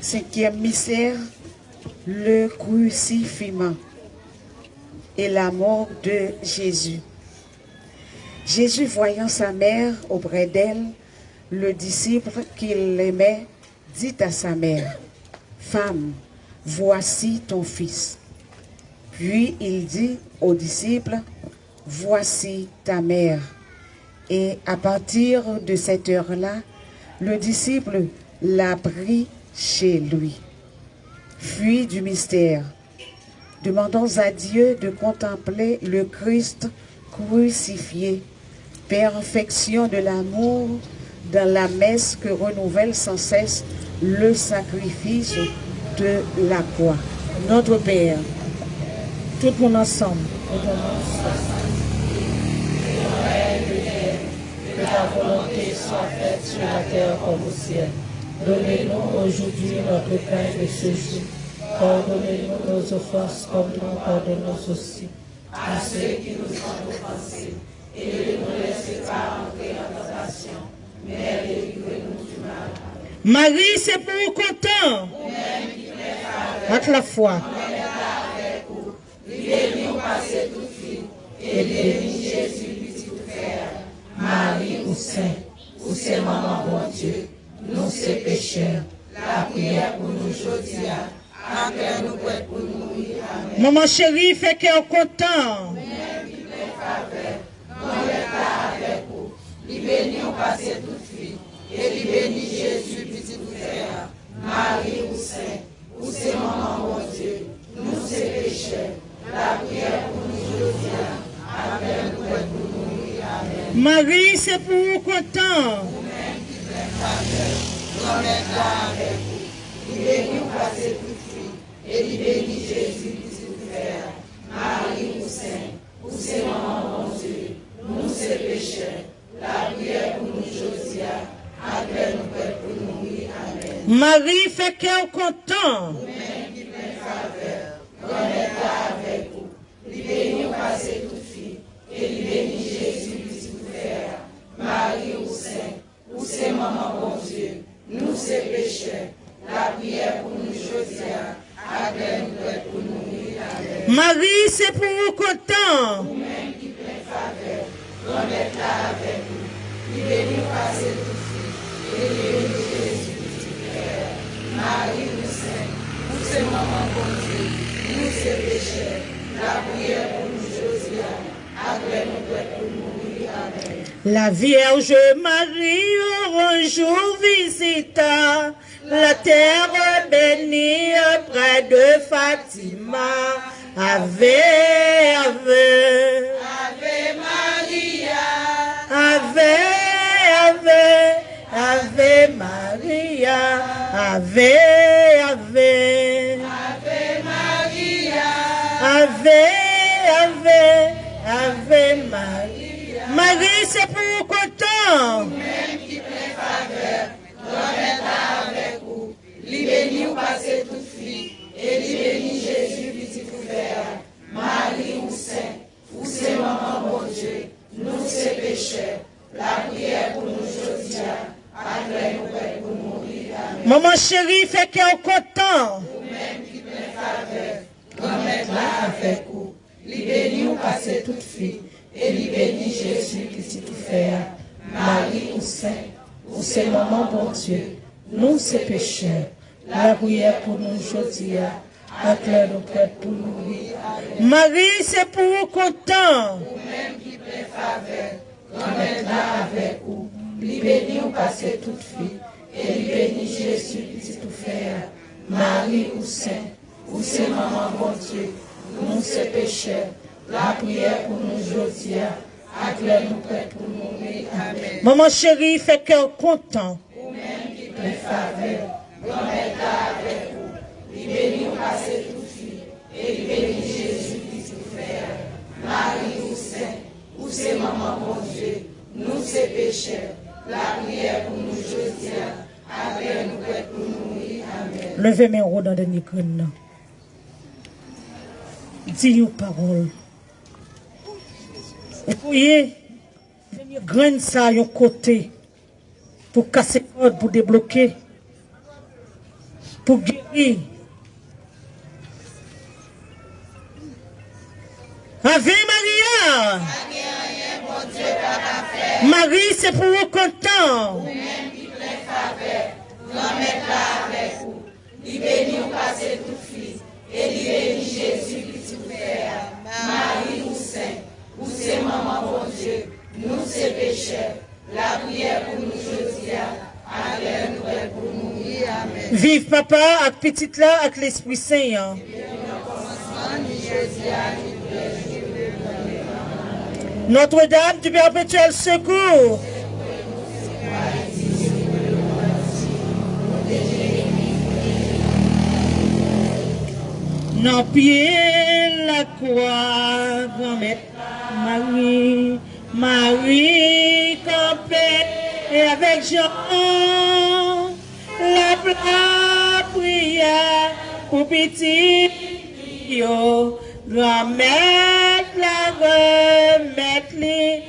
Cinquième mystère, le crucifixion et la mort de Jésus. Jésus, voyant sa mère auprès d'elle, le disciple qu'il aimait, dit à sa mère, « Femme, voici ton fils. » Puis il dit au disciple, « Voici ta mère. » Et à partir de cette heure-là, le disciple l'a pris chez lui. Fruit du mystère. Demandons à Dieu de contempler le Christ crucifié, perfection de l'amour dans la messe que renouvelle sans cesse le sacrifice de la croix. Notre Père, tout le monde ensemble. Que ta volonté soit faite sur la terre comme au ciel. Donnez-nous aujourd'hui notre pain de ce jour. Pardonnez-nous nos offenses comme nous pardonnons aussi à ceux qui nous ont offensés. Et ne nous laissez pas entrer en tentation, mais délivrez-nous du mal. Marie, c'est pour vous content. Avec la foi. Libérez-nous passer toute vie. Et bénis Jésus, petit frère. Marie ou Saint, ou c'est maman bon Dieu. Nous ces pécheurs, la prière pour nous aujourd'hui, après nous pour nous mourir. Amen. Maman chérie, fait qu'elle est content. Avec vous, libérez-nous passer toute vie, et libérez Jésus, petit frère, Marie ou Saint, ou c'est maman bon Dieu, nous ces pécheurs, la prière pour nous aujourd'hui, après nous pour nous mourir. Amen. Marie, c'est pour vous content. Avec vous, libérez-nous passer toute vie, et libérez Jésus, petit frère, Marie ou Saint, ou c'est maman bon Dieu, nous ces pécheurs, la prière pour nous aujourd'hui, après nous pour nous mourir. Amen. Marie, fait qu'elle est content. Vous-même qui plein faveur, remettez avec vous, libérez-nous passer toute vie, et libérez Jésus, petit frère, Marie ou Saint, ou c'est maman bon Dieu, nous ces pécheurs, la prière pour nous aujourd'hui, après nous pour nous mourir. Amen. Marie, c'est pour vous content. Vous-même qui plein faveur, remettez avec vous, libérez-nous passer toute vie, et libérez Jésus, petit frère, Marie ou Saint, ou c'est maman bon Dieu, nous ces pécheurs, la prière pour nous aujourd'hui, après nous pour nous mourir. Amen. La Vierge Marie, un jour visita la terre bénie près de Fatima. Ave, ave, Ave Maria, ave, ave, ave Maria, ave, ave, Ave Maria, ave, ave, ave Maria. Marie, c'est pour vous content. même qui plein faveur, remettez avec vous, libérez-nous passer toute vie, et libérez Jésus, petit frère, Marie ou Saint, ou c'est maman bon Dieu, nous ces pécheurs, la prière pour nous aujourd'hui, après nous pour mourir. Amen. Maman chérie, fait qu'elle est content. Vous-même qui plein faveur, remettez avec vous. Li béni ou passé toute fille, et li béni Jésus qui s'y tout fait. Marie ou c'est maman bon Dieu, nous c'est pécheurs. La prière pour nous aujourd'hui, acclare nous prêts pour mourir. Marie, c'est pour vous content. Vous-même qui plaît faveur, grand-mère là avec vous. Li béni ou passé toute fille, et li béni Jésus qui s'y tout fait. Marie ou c'est maman bon Dieu, nous c'est pécheurs. La prière pour nous aujourd'hui, acclare nous prêts pour mourir. Amen. Maman chérie, fait cœur content. Vous-même qui plaît faveur, grand-mère là avec vous. Li béni ou passé toute fille, et li béni Jésus qui s'y tout fait. Marie ou c'est maman bon Dieu, nous c'est pécheurs. La prière pour nous aujourd'hui, acclare nous prêts pour mourir. Amen. Levez mes roues dans le graine. Dis une parole. Vous voyez, dernier graine ça à un côté pour casser code, pour débloquer, pour guérir. Ave Maria. Marie, c'est pour vous content. Vous-même qui plaît faveur, grand-mère là avec vous. Li béni ou passé toute fille, et li béni Jésus qui s'y fait. Marie ou c'est maman bon Dieu, nous c'est pécheurs. La prière pour nous aujourd'hui, acclare nous prêts pour mourir. Amen. Vive papa avec petite là, avec l'Esprit Saint. Hein. Notre-Dame du perpétuel secours. Non pied la croix, grand-mère Marie, Marie campée et avec Jean, la prière pour petit yo, grand-mère la remettre les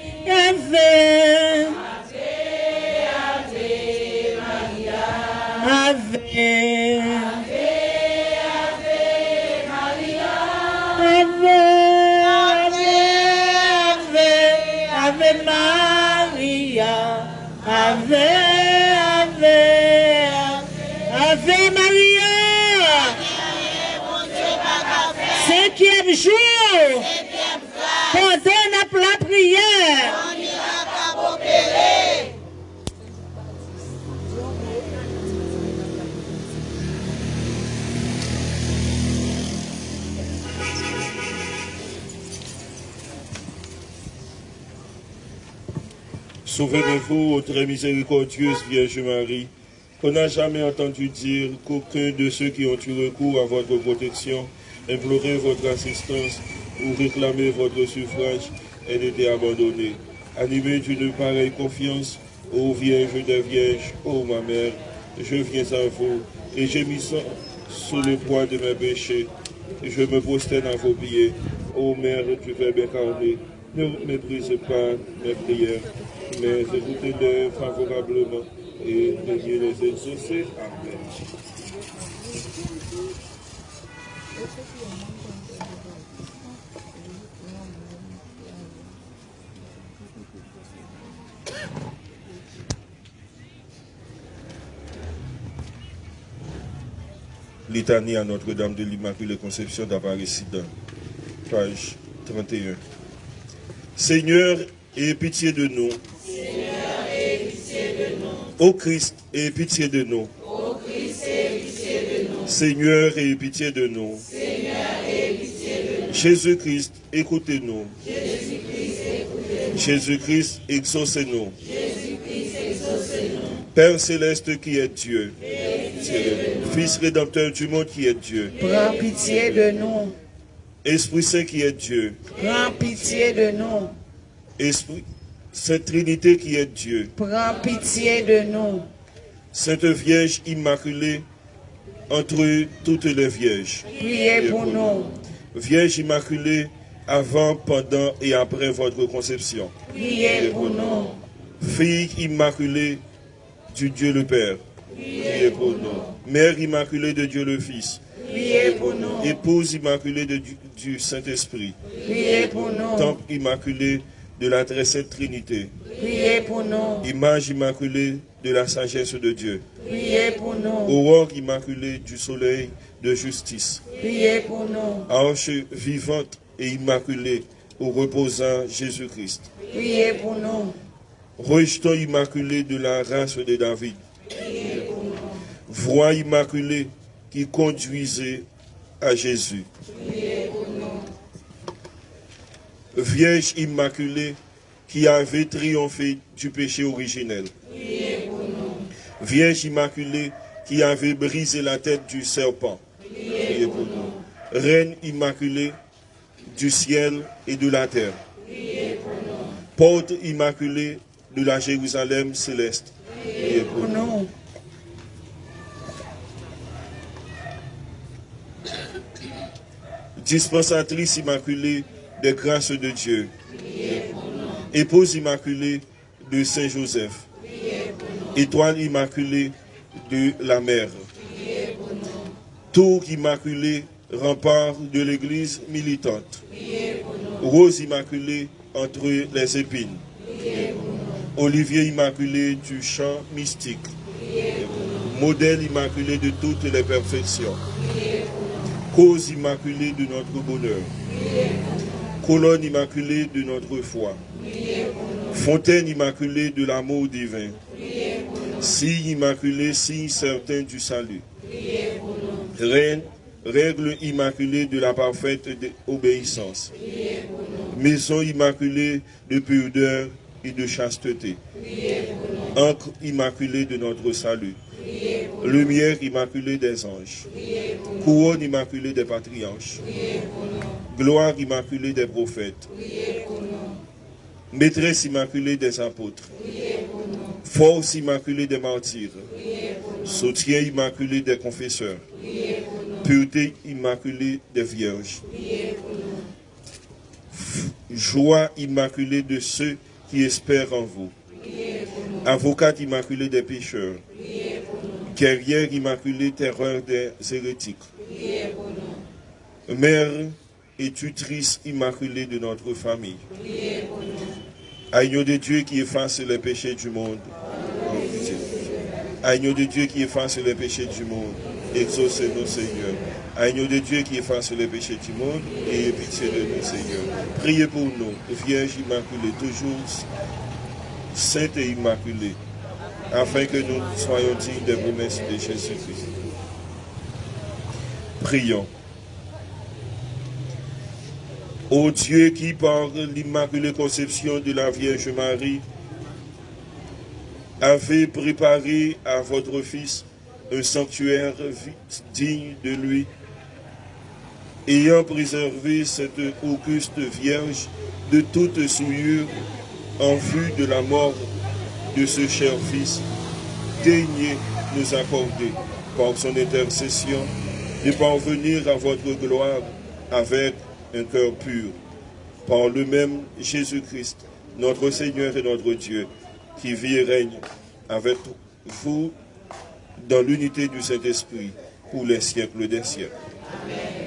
Ave, Ave Maria, Ave Maria. Cinquième jour, pendant la prière. Souvenez-vous, ô très miséricordieuse Vierge Marie, qu'on n'a jamais entendu dire qu'aucun de ceux qui ont eu recours à votre protection, implorer votre assistance ou réclamer votre suffrage ait été abandonné. Animé d'une pareille confiance, ô Vierge des Vierges, ô ma mère, je viens à vous et gémissant sous le poids de mes péchés, je me prosterne à vos pieds. Ô Mère du Verbe incarné, ne méprisez pas mes prières, mais écoutez-les favorablement et veuillez les exaucer. Amen. Litanie à Notre-Dame de l'Immaculée Conception d'Aparecida, page 31. Seigneur, aie pitié de nous. Seigneur, aie pitié de nous. Ô Christ, aie pitié de nous. Ô Christ, aie pitié de nous. Seigneur, aie pitié de nous. Seigneur, aie pitié de nous. Jésus-Christ, écoutez-nous. Jésus-Christ, écoutez-nous. Jésus-Christ, exaucez-nous. Jésus-Christ, exaucez-nous. Père céleste qui est Dieu, Fils rédempteur du monde qui est Dieu, Prends pitié de nous. Esprit Saint qui est Dieu, Prends pitié de nous. Esprit, Sainte Trinité qui est Dieu, Prends pitié de nous. Sainte Vierge Immaculée, entre toutes les Vierges. Priez pour nous. Vierge Immaculée, avant, pendant et après votre conception. Priez pour nous. Fille Immaculée du Dieu le Père. Priez pour nous. Mère Immaculée de Dieu le Fils. Priez pour nous. Épouse Immaculée de du Saint-Esprit. Priez pour nous. Temple immaculé de la très sainte Trinité. Priez pour nous. Image immaculée de la sagesse de Dieu. Priez pour nous. Aurore immaculée du soleil de justice. Priez pour nous. Arche vivante et immaculée où reposant Jésus-Christ. Priez pour nous. Rejeton immaculé de la race de David. Voie immaculée qui conduisait à Jésus. Vierge immaculée qui avait triomphé du péché originel. Vierge immaculée qui avait brisé la tête du serpent. Priez pour nous. Reine immaculée du ciel et de la terre. Porte immaculée de la Jérusalem céleste. Priez pour nous. Dispensatrice immaculée des grâces de Dieu. Épouse immaculée de Saint Joseph. Étoile immaculée de la mer. Tour immaculée, rempart de l'église militante. Rose immaculée entre les épines. Olivier immaculé du chant mystique. Modèle immaculé de toutes les perfections. Cause immaculée de notre bonheur. Colonne immaculée de notre foi. Fontaine immaculée de l'amour divin. Signe immaculé, signe certain du salut. Reine, règle immaculée de la parfaite obéissance. Maison immaculée de pudeur et de chasteté. Encre immaculée de notre salut. Lumière immaculée des anges. Couronne immaculée des patriarches. Gloire immaculée des prophètes. Maîtresse immaculée des apôtres. Force immaculée des martyrs. Soutien immaculé des confesseurs. Pureté immaculée des vierges. Joie immaculée de ceux qui espèrent en vous. Avocate immaculée des pécheurs. Guerrière immaculée, terreur des hérétiques. Mère et tutrice immaculée de notre famille. Agneau de Dieu qui efface les péchés du monde. Agneau de Dieu qui efface les péchés du monde. Exaucez-nous, Seigneur. Agneau de Dieu qui efface les péchés du monde et aie pitié de nous, Seigneur. Priez pour nous, Vierge immaculée, toujours sainte et immaculée, afin que nous soyons dignes des promesses de Jésus-Christ. Prions. Ô Dieu qui, par l'immaculée conception de la Vierge Marie, avez préparé à votre Fils un sanctuaire digne de lui, ayant préservé cette auguste Vierge de toute souillure en vue de la mort de ce cher Fils, daignez nous accorder, par son intercession, de parvenir à votre gloire avec un cœur pur. Par le même Jésus-Christ, notre Seigneur et notre Dieu, qui vit et règne avec vous dans l'unité du Saint-Esprit pour les siècles des siècles. Amen.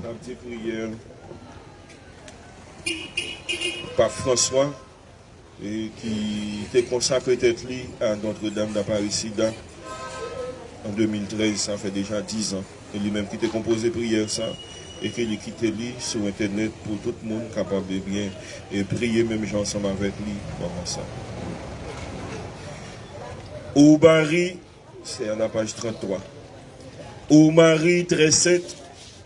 La petite prière par François et qui était consacré tête à Notre-Dame d'Aparicida en 2013, ça fait déjà 10 ans. Et lui-même qui était composé prière ça et qu'il quitté lui sur internet pour tout le monde capable de bien et prier même gens ensemble avec lui comme ça. Ô Marie, c'est à la page 33. Ô Marie très sainte,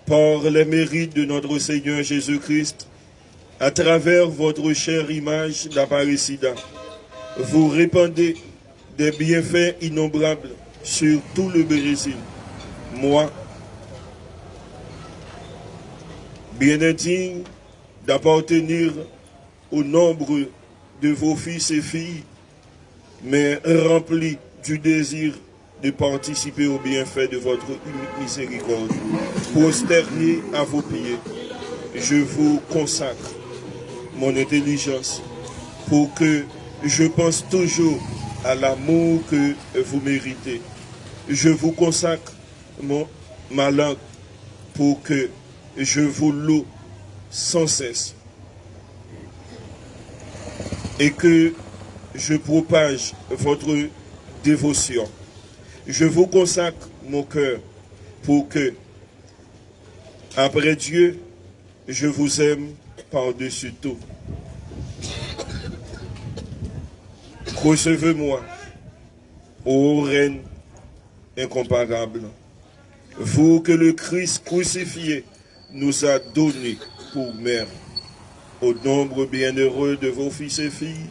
par les mérites de notre Seigneur Jésus-Christ, à travers votre chère image d'Aparicida, vous répandez des bienfaits innombrables sur tout le Brésil. Moi, bien indigne d'appartenir au nombre de vos fils et filles, mais rempli du désir de participer au bienfait de votre unique miséricorde, prosterné à vos pieds, je vous consacre mon intelligence pour que je pense toujours à l'amour que vous méritez. Je vous consacre ma langue pour que je vous loue sans cesse et que je propage votre dévotion. Je vous consacre mon cœur pour que, après Dieu, je vous aime par-dessus tout. Recevez-moi, ô Reine incomparable, vous que le Christ crucifié nous a donné pour mère. Au nombre bienheureux de vos fils et filles,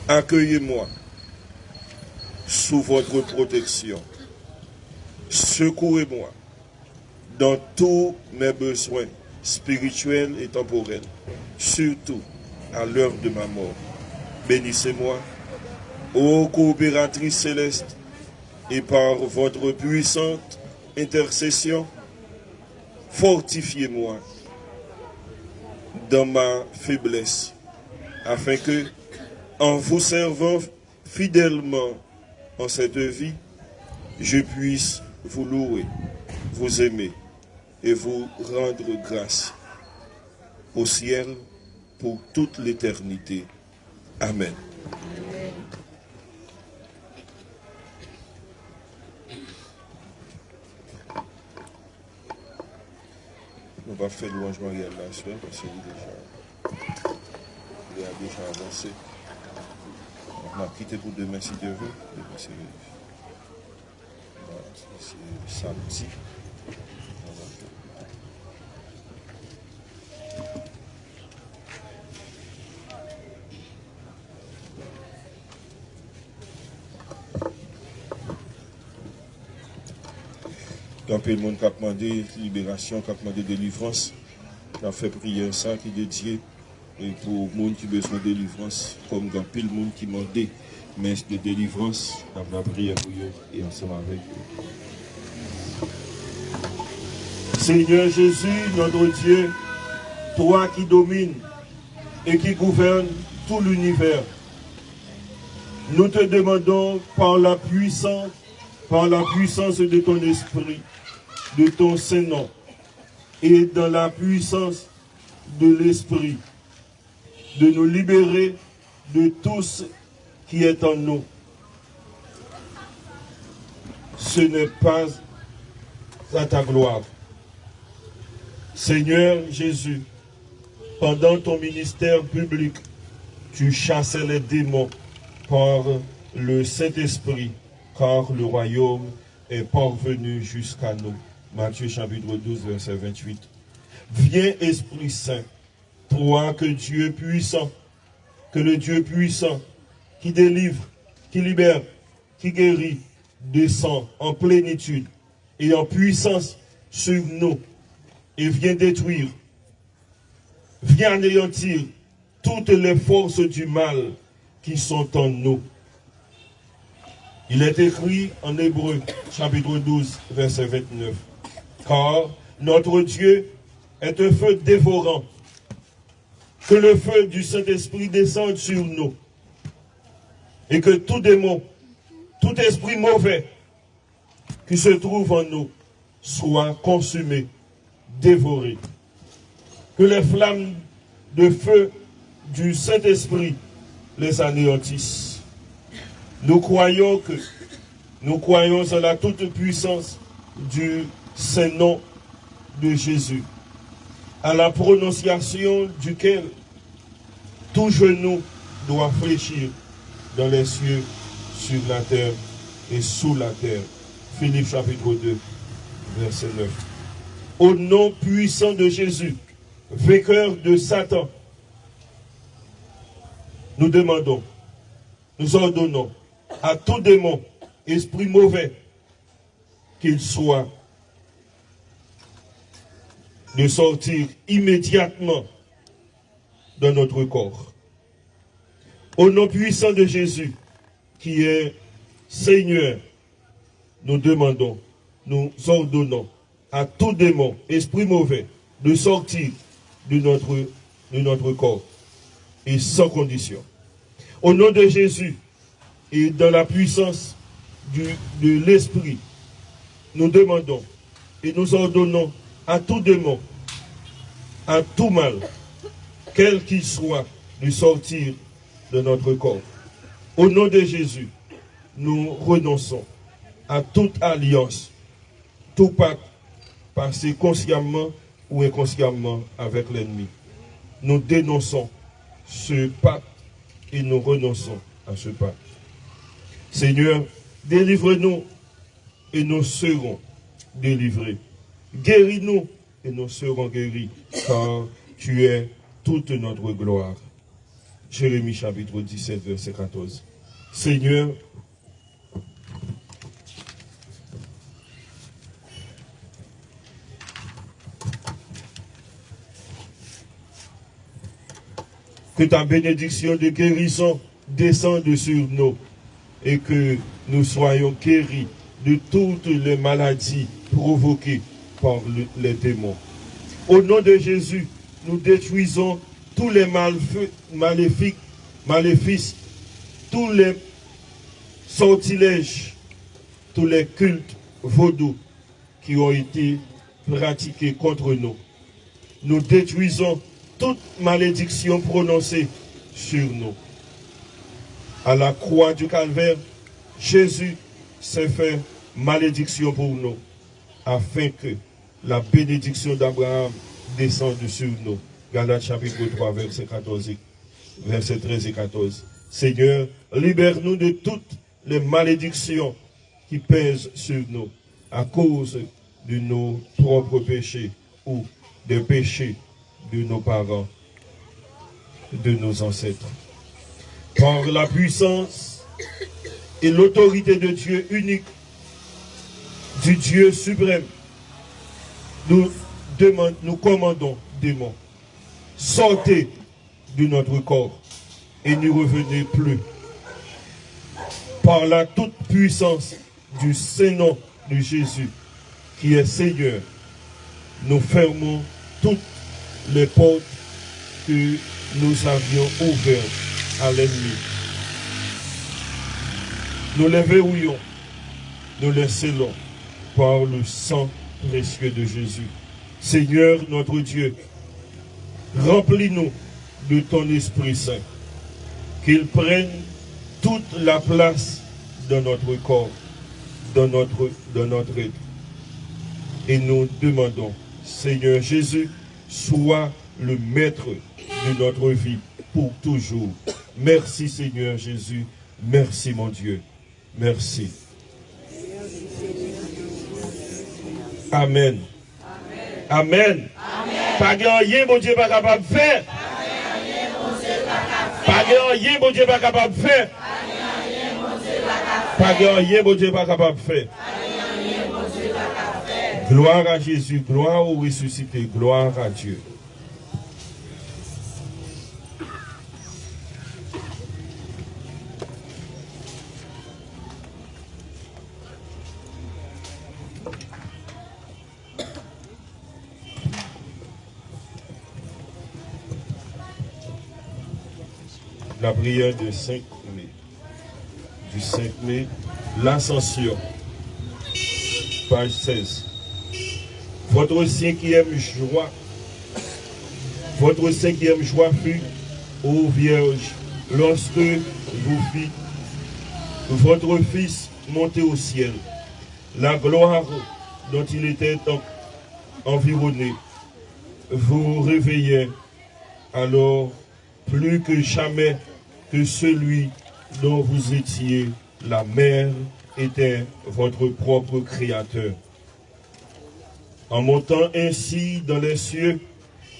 accueillez-moi sous votre protection. Secourez-moi dans tous mes besoins spirituels et temporels, surtout à l'heure de ma mort. Bénissez-moi, ô coopératrice céleste, et par votre puissante intercession, fortifiez-moi dans ma faiblesse, afin que, en vous servant fidèlement en cette vie, je puisse vous louer, vous aimer et vous rendre grâce au ciel pour toute l'éternité. Amen. On va faire louange Marielle la soirée parce qu'il a déjà avancé. On va quitter pour demain si Dieu veut. C'est samedi. Quand le monde a demandé libération, qui a demandé délivrance, qui a fait prière ça, qui est dédié et pour le monde qui a besoin de délivrance, comme dans le monde qui demandait mais de délivrance, on a prié pour eux et ensemble avec eux. Seigneur Jésus, notre Dieu, toi qui domines et qui gouvernes tout l'univers, nous te demandons par la puissance de ton esprit, de ton Saint-Nom, et dans la puissance de l'esprit, de nous libérer de tout ce qui est en nous. Ce n'est pas à ta gloire. Seigneur Jésus, pendant ton ministère public, tu chassais les démons par le Saint-Esprit, car le royaume est parvenu jusqu'à nous. Matthieu chapitre 12, verset 28. Viens Esprit Saint, toi que Dieu puissant, que le Dieu puissant qui délivre, qui libère, qui guérit, descend en plénitude et en puissance sur nous et vient détruire, vient anéantir toutes les forces du mal qui sont en nous. Il est écrit en Hébreu, chapitre 12, verset 29. Car notre Dieu est un feu dévorant. Que le feu du Saint-Esprit descende sur nous. Et que tout démon, tout esprit mauvais qui se trouve en nous soit consumé, dévoré. Que les flammes de feu du Saint-Esprit les anéantissent. Nous croyons en la toute-puissance du Saint-Nom de Jésus, à la prononciation duquel tout genou doit fléchir dans les cieux, sur la terre et sous la terre. Philippe chapitre 2, verset 9. Au nom puissant de Jésus, vainqueur de Satan, nous demandons, nous ordonnons à tout démon, esprit mauvais, qu'il soit de sortir immédiatement dans notre corps. Au nom puissant de Jésus, qui est Seigneur, nous demandons, nous ordonnons à tout démon, esprit mauvais, de sortir de notre corps, et sans condition. Au nom de Jésus, et dans la puissance de l'Esprit, nous demandons et nous ordonnons à tout démon, à tout mal, quel qu'il soit, de sortir de notre corps. Au nom de Jésus, nous renonçons à toute alliance, tout pacte, passé consciemment ou inconsciemment avec l'ennemi. Nous dénonçons ce pacte et nous renonçons à ce pacte. Seigneur, délivre-nous et nous serons délivrés. Guéris-nous et nous serons guéris, car tu es toute notre gloire. Jérémie chapitre 17, verset 14. Seigneur, que ta bénédiction de guérison descende sur nous et que nous soyons guéris de toutes les maladies provoquées par les démons. Au nom de Jésus, nous détruisons tous les maléfices, tous les sortilèges, tous les cultes vaudous qui ont été pratiqués contre nous. Nous détruisons toute malédiction prononcée sur nous. À la croix du Calvaire, Jésus s'est fait malédiction pour nous, afin que la bénédiction d'Abraham descende sur nous. Galates chapitre 3, verset 13 et 14. Seigneur, libère-nous de toutes les malédictions qui pèsent sur nous à cause de nos propres péchés ou des péchés de nos parents, de nos ancêtres. Par la puissance et l'autorité de Dieu unique, du Dieu suprême, nous commandons, démons, sortez de notre corps et n'y revenez plus. Par la toute puissance du Saint-Nom de Jésus, qui est Seigneur, nous fermons toutes les portes que nous avions ouvertes à l'ennemi. Nous les verrouillons, nous les scellons par le sang précieux de Jésus. Seigneur notre Dieu, remplis-nous de ton Esprit Saint, qu'il prenne toute la place dans notre corps, dans notre être. Et nous demandons, Seigneur Jésus, sois le maître de notre vie pour toujours. Merci Seigneur Jésus, merci mon Dieu, merci. Amen. Amen. Pas rien, mon Dieu, pas capable de faire. Pas rien, mon Dieu, pas capable de faire. Pas rien, mon Dieu, pas capable de faire. Gloire à Jésus, gloire au ressuscité, gloire à Dieu. La prière de 5 mai. Du 5 mai, l'ascension. Page 16. Votre cinquième joie fut, ô Vierge, lorsque vous fîtes votre Fils monter au ciel. La gloire dont il était environné vous réveillait alors plus que jamais que celui dont vous étiez la mère était votre propre Créateur. En montant ainsi dans les cieux,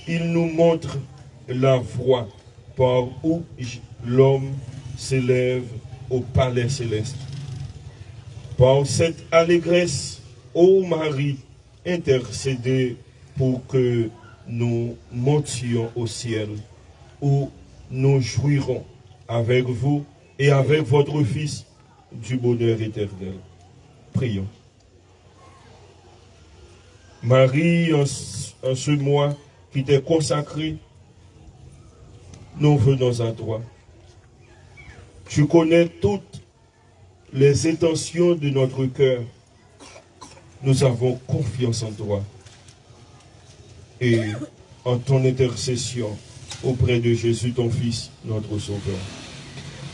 il nous montre la voie par où l'homme s'élève au palais céleste. Par cette allégresse, ô Marie, intercédez pour que nous montions au ciel, où nous jouirons avec vous et avec votre Fils du bonheur éternel. Prions. Marie, en ce mois qui t'est consacré, nous venons à toi. Tu connais toutes les intentions de notre cœur. Nous avons confiance en toi et en ton intercession auprès de Jésus, ton Fils, notre Sauveur.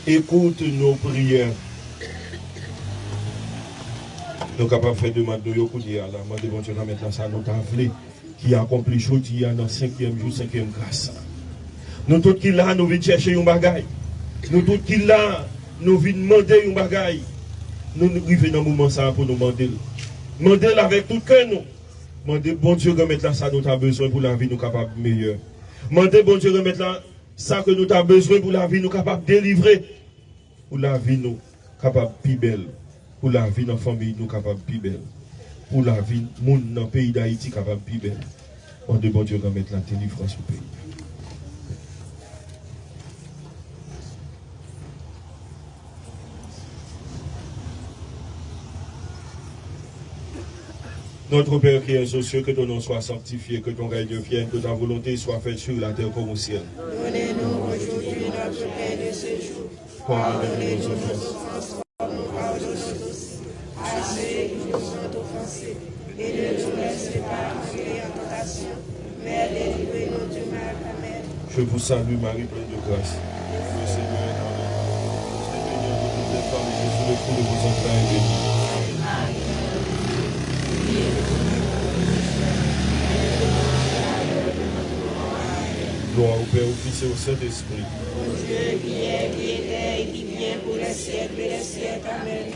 Écoute nos prières. Nous sommes capables de faire demande de Yokoudia, la demande de bon Dieu, maintenant ça nous t'avlé, qui accomplit aujourd'hui dans le 5e jour, 5e grâce. Nous tous qui là, nous venons chercher un bagaille. Nous tous qui là, nous venons demander un bagaille. Nous arrivons dans le moment ça pour nous demander. Demander avec tout cœur nous. Demander bon Dieu remettre là ça nous avons besoin pour la vie nous capable meilleure. Demander bon Dieu remettre là ça que nous avons besoin pour la vie nous capable délivrer. Pour la vie nous capable plus belle. Pour la vie dans la famille nous capable plus belle. Pour la vie monde dans le pays d'Haïti capable plus belle. On de bon Dieu remettre la délivrance au pays. Notre Père qui est aux cieux, que ton nom soit sanctifié, que ton règne vienne, que ta volonté soit faite sur la terre comme au ciel. Donnez-nous aujourd'hui notre pain de ce jour. Pardonnez-nous nos offenses, comme nous pardonnons aussi à ceux qui nous ont offensés. Et ne nous laissez pas entrer en tentation, mais délivrez-nous du mal. Amen. Je vous salue, Marie, pleine de grâce. Le Seigneur est avec vous. Vous êtes bénie entre toutes les femmes, et Jésus, le fruit de vos entrailles, est béni. Gloire au Père, au Fils et au Saint-Esprit. Mon Dieu qui est, qui était et qui vient pour les siècles et les siècles. Amen.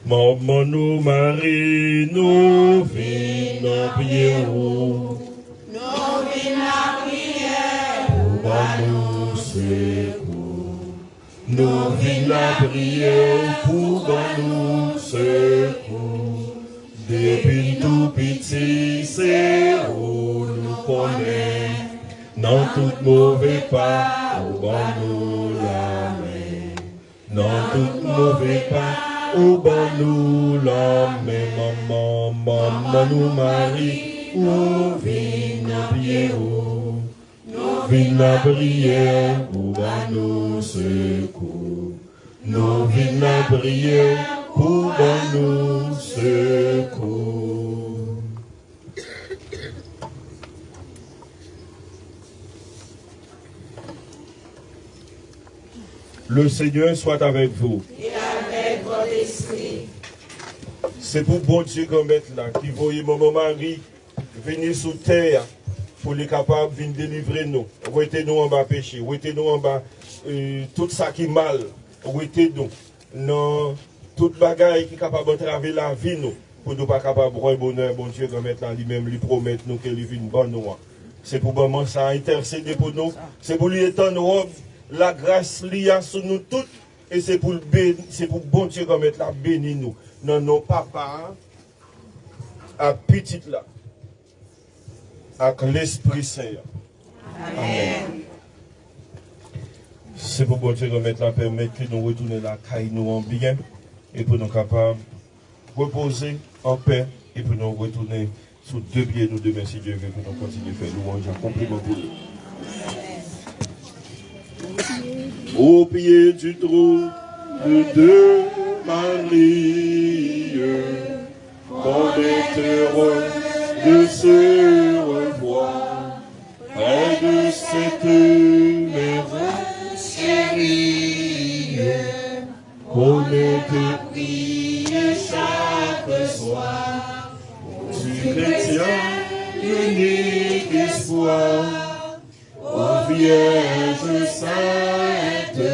Maman nous Marie, nous venons prier. Nous venons prier. Nous secours. Nous venons prier pour nous secours. Depuis tout petit, c'est où nous connaissons. Dans tout mauvais pas, au bas nous la main. Dans tout mauvais pas, au bas nous la main. Maman, maman nous Marie, où venons prier. Viens la prière pour nous secours. Nous viens la prière pour nous secours. Le Seigneur soit avec vous. Et avec votre esprit. C'est pour bon Dieu qu'on mette là, qui voyait maman Marie venir sous terre. Pour les capables de venir délivrer nous. Retenez-nous en bas péché. Retenez-nous en bas tout ça qui est mal. Retenez-nous. Non, toute bagaille qui est capable d'entraver la vie nous. Pour nous pas capable de voir bonheur, bon Dieu, comme là lui-même lui promettre nous qu'il vit une bonne nous. C'est pour maman ça intercéder pour nous. C'est pour lui étendre la grâce liée sur nous toutes. Et c'est pour bon Dieu comme là bénir nous. Non, nos papas à petite là. Avec l'Esprit Saint. Amen. C'est pour bon Dieu remettre la permettre que nous retournions la caille nous en bien et pour nous capables de reposer en paix et pour nous retourner sous deux pieds nous demain si Dieu veut pour nous continuer à faire louange à compliment pour nous. Au pied du trône de Marie, on est heureux de se revoir près de cette mère chérie. On est prié chaque soir du chrétien unique espoir. Ô Vierge sainte,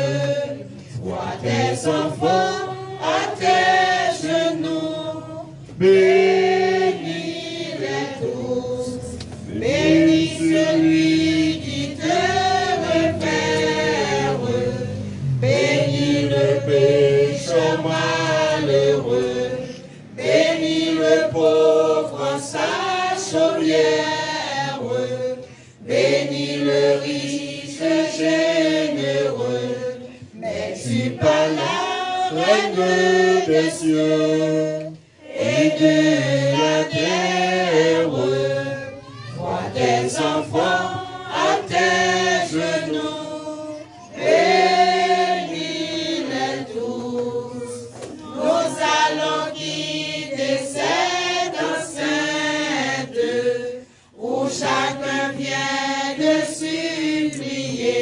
vois tes enfants à tes genoux. Bénis celui qui te révère, bénis heureux. Bénis le pauvre en sa chaumière. Bénis le riche généreux. Mais tu pas la reine des cieux et de la terre. Vois tes enfants à tes genoux. Bénis-les tous. Nous allons guider cette enceinte où chacun vient de supplier.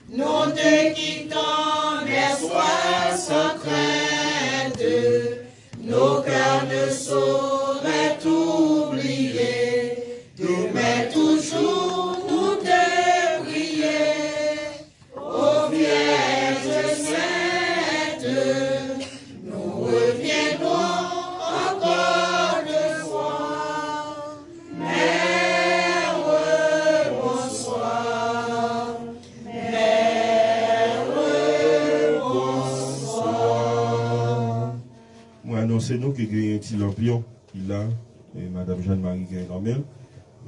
Nous te quittons, mais sois sans crainte. Nos cœurs ne sauraient t'oublier. Demain toujours nous te prier. Ô Vierge Sainte, nous reviendrons encore de soir. Mère, bonsoir. Mère, bonsoir. Moi, annoncez-nous qu'il y a un petit lampion qui là, et Madame Jeanne-Marie qui est grand-mère,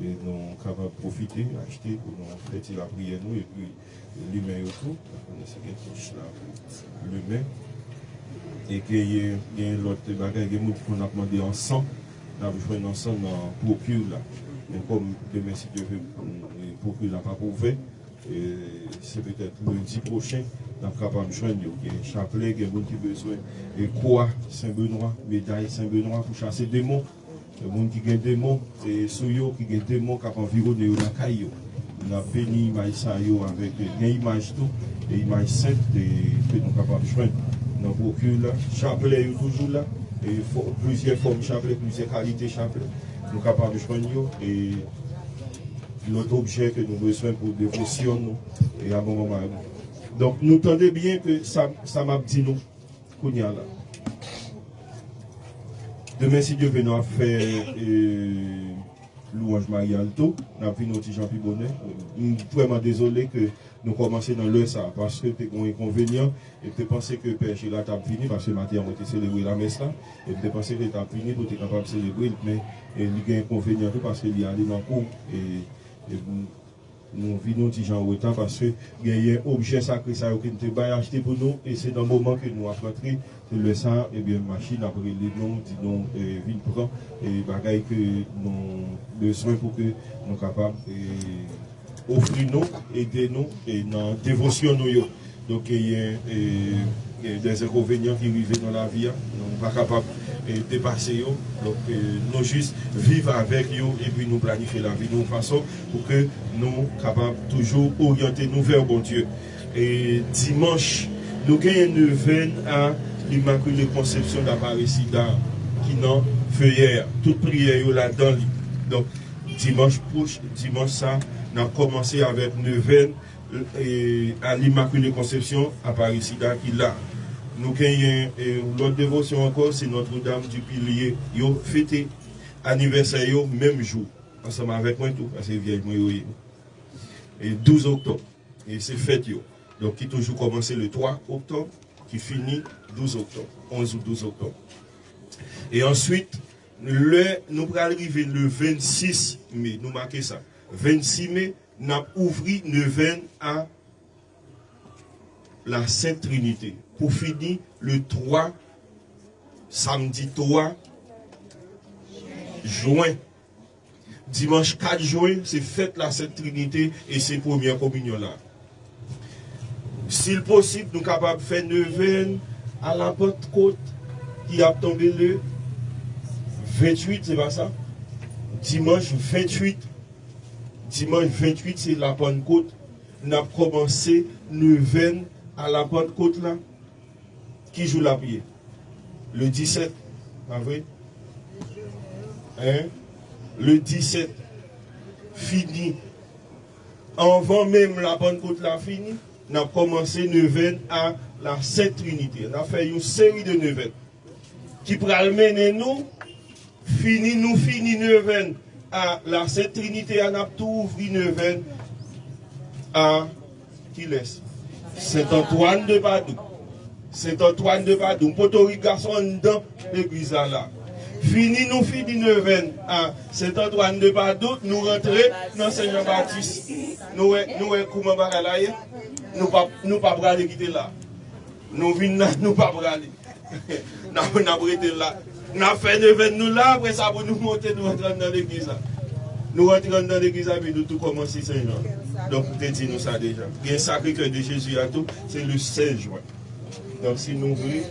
et nous sommes capables de profiter, acheter pour nous faire la prière, nous, et puis l'humain autour, on essaie de toucher là, l'humain, et qu'il y a l'autre bagage, il y a qu'on a demandé ensemble, on a besoin ensemble dans procure là, mais comme demain, si Dieu veut, procure n'a pas ouvert, c'est peut-être lundi prochain, on est capable de joindre, il y a un chapelet, il y a des gens qui ont besoin, et quoi, Saint-Benoît, médaille Saint-Benoît pour chasser des démons. Les gens qui ont des démons, c'est ceux qui ont des démons qui ont environné la caille. On a béni Maïsa avec une image tout, et image sainte, et que nous sommes capables de joindre. Nous procure là, chapelet est toujours là, et plusieurs formes de chapelet, plusieurs qualités de chapelet. Nous sommes capables de joindre, et l'autre objet que nous avons besoin pour dévotion, nous, et à bon moment. Donc, nous entendez bien que ça m'a dit nous, qu'on y a là. Demain, si Dieu veut nous faire louange Marie-Alto, nous avons vu nos petits gens Pibonnet. Nous sommes vraiment désolés que nous commençons dans l'heure ça, parce que tu as un inconvénient, et tu pensais que Père Gila t'a fini, parce que matin on a célébré la messe là, et tu pensais que tu as fini pour être capable de célébrer, mais il y a un inconvénient parce qu'il y a allé dans le cours, et nous vivons nos petits gens au temps parce qu'il y a un objet sacré ça qui nous a acheté pour nous, et c'est dans le moment que nous avons rentré. Le sang, et bien, machine après les noms, disons, ville prend, et bagaille que nous besoin pour que nous soyons capables d'offrir nous, aider nous, et dans la dévotion nous. Donc, il y a des inconvénients qui arrivent dans la vie, nous ne sommes pas capables de dépasser. Donc, nous juste vivre avec eux et puis nous planifier la vie de façon pour que nous soyons capables de toujours orienter nous vers bon Dieu. Et dimanche, nous avons une neuvaine à l'Immaculée Conception d'Aparecida qui n'a feuillère. Toute prière là-dedans. Donc, dimanche ça, on a commencé avec neuvaine à l'Immaculée Conception Aparecida qui là. Nous avons l'autre dévotion encore, c'est Notre-Dame du Pilier. Ils ont fêté anniversaire même jour, ensemble avec moi tout, parce que vieille moi. Et 12 octobre. Et c'est fête. Donc, qui toujours commencé le 3 octobre, qui finit 12 octobre, 11 ou 12 octobre. Et ensuite, nous allons arriver le 26 mai, nous marquons ça. 26 mai, nous avons ouvert neuvaine à la Sainte Trinité. Pour finir le 3, samedi 3 juin. Dimanche 4 juin, c'est fête la Sainte Trinité et c'est première communion là. S'il possible, nous sommes capables de faire neuvaine à la Pentecôte qui a tombé le 28, c'est pas ça? Dimanche 28. Dimanche 28, c'est la Pentecôte. Nous avons commencé neuvaine à la Pentecôte là. Qui joue la prière? Le 17, pas vrai? Hein? Le 17, fini. Avant même la Pentecôte là fini, nous avons commencé neuvaine à la Sainte Trinité. On a fait une série de neuvaines qui pourra mener nous, fini neuvaine à la Sainte Trinité, on a tout ouvert neuvaine à qui laisse? Saint-Antoine de Padoue. Saint-Antoine de Padoue, Potori garçon dans l'église là. Fini nous filles du 9 à Saint-Antoine de Padoue, nous rentrons dans Saint-Jean-Baptiste. Nous comment bagaille nous pas braler quitter là. Nous venons nous pas braler. Nous arrêté là. Nous fait 9 nous là après ça pour nous monter nous rentrer dans l'église là. Nous rentrons dans l'église et nous tout commencer Saint-Jean. Donc peut-être dire nous ça déjà. Il y a un Sacré-Cœur de Jésus à tout, c'est le 16 juin. Donc si nous voulons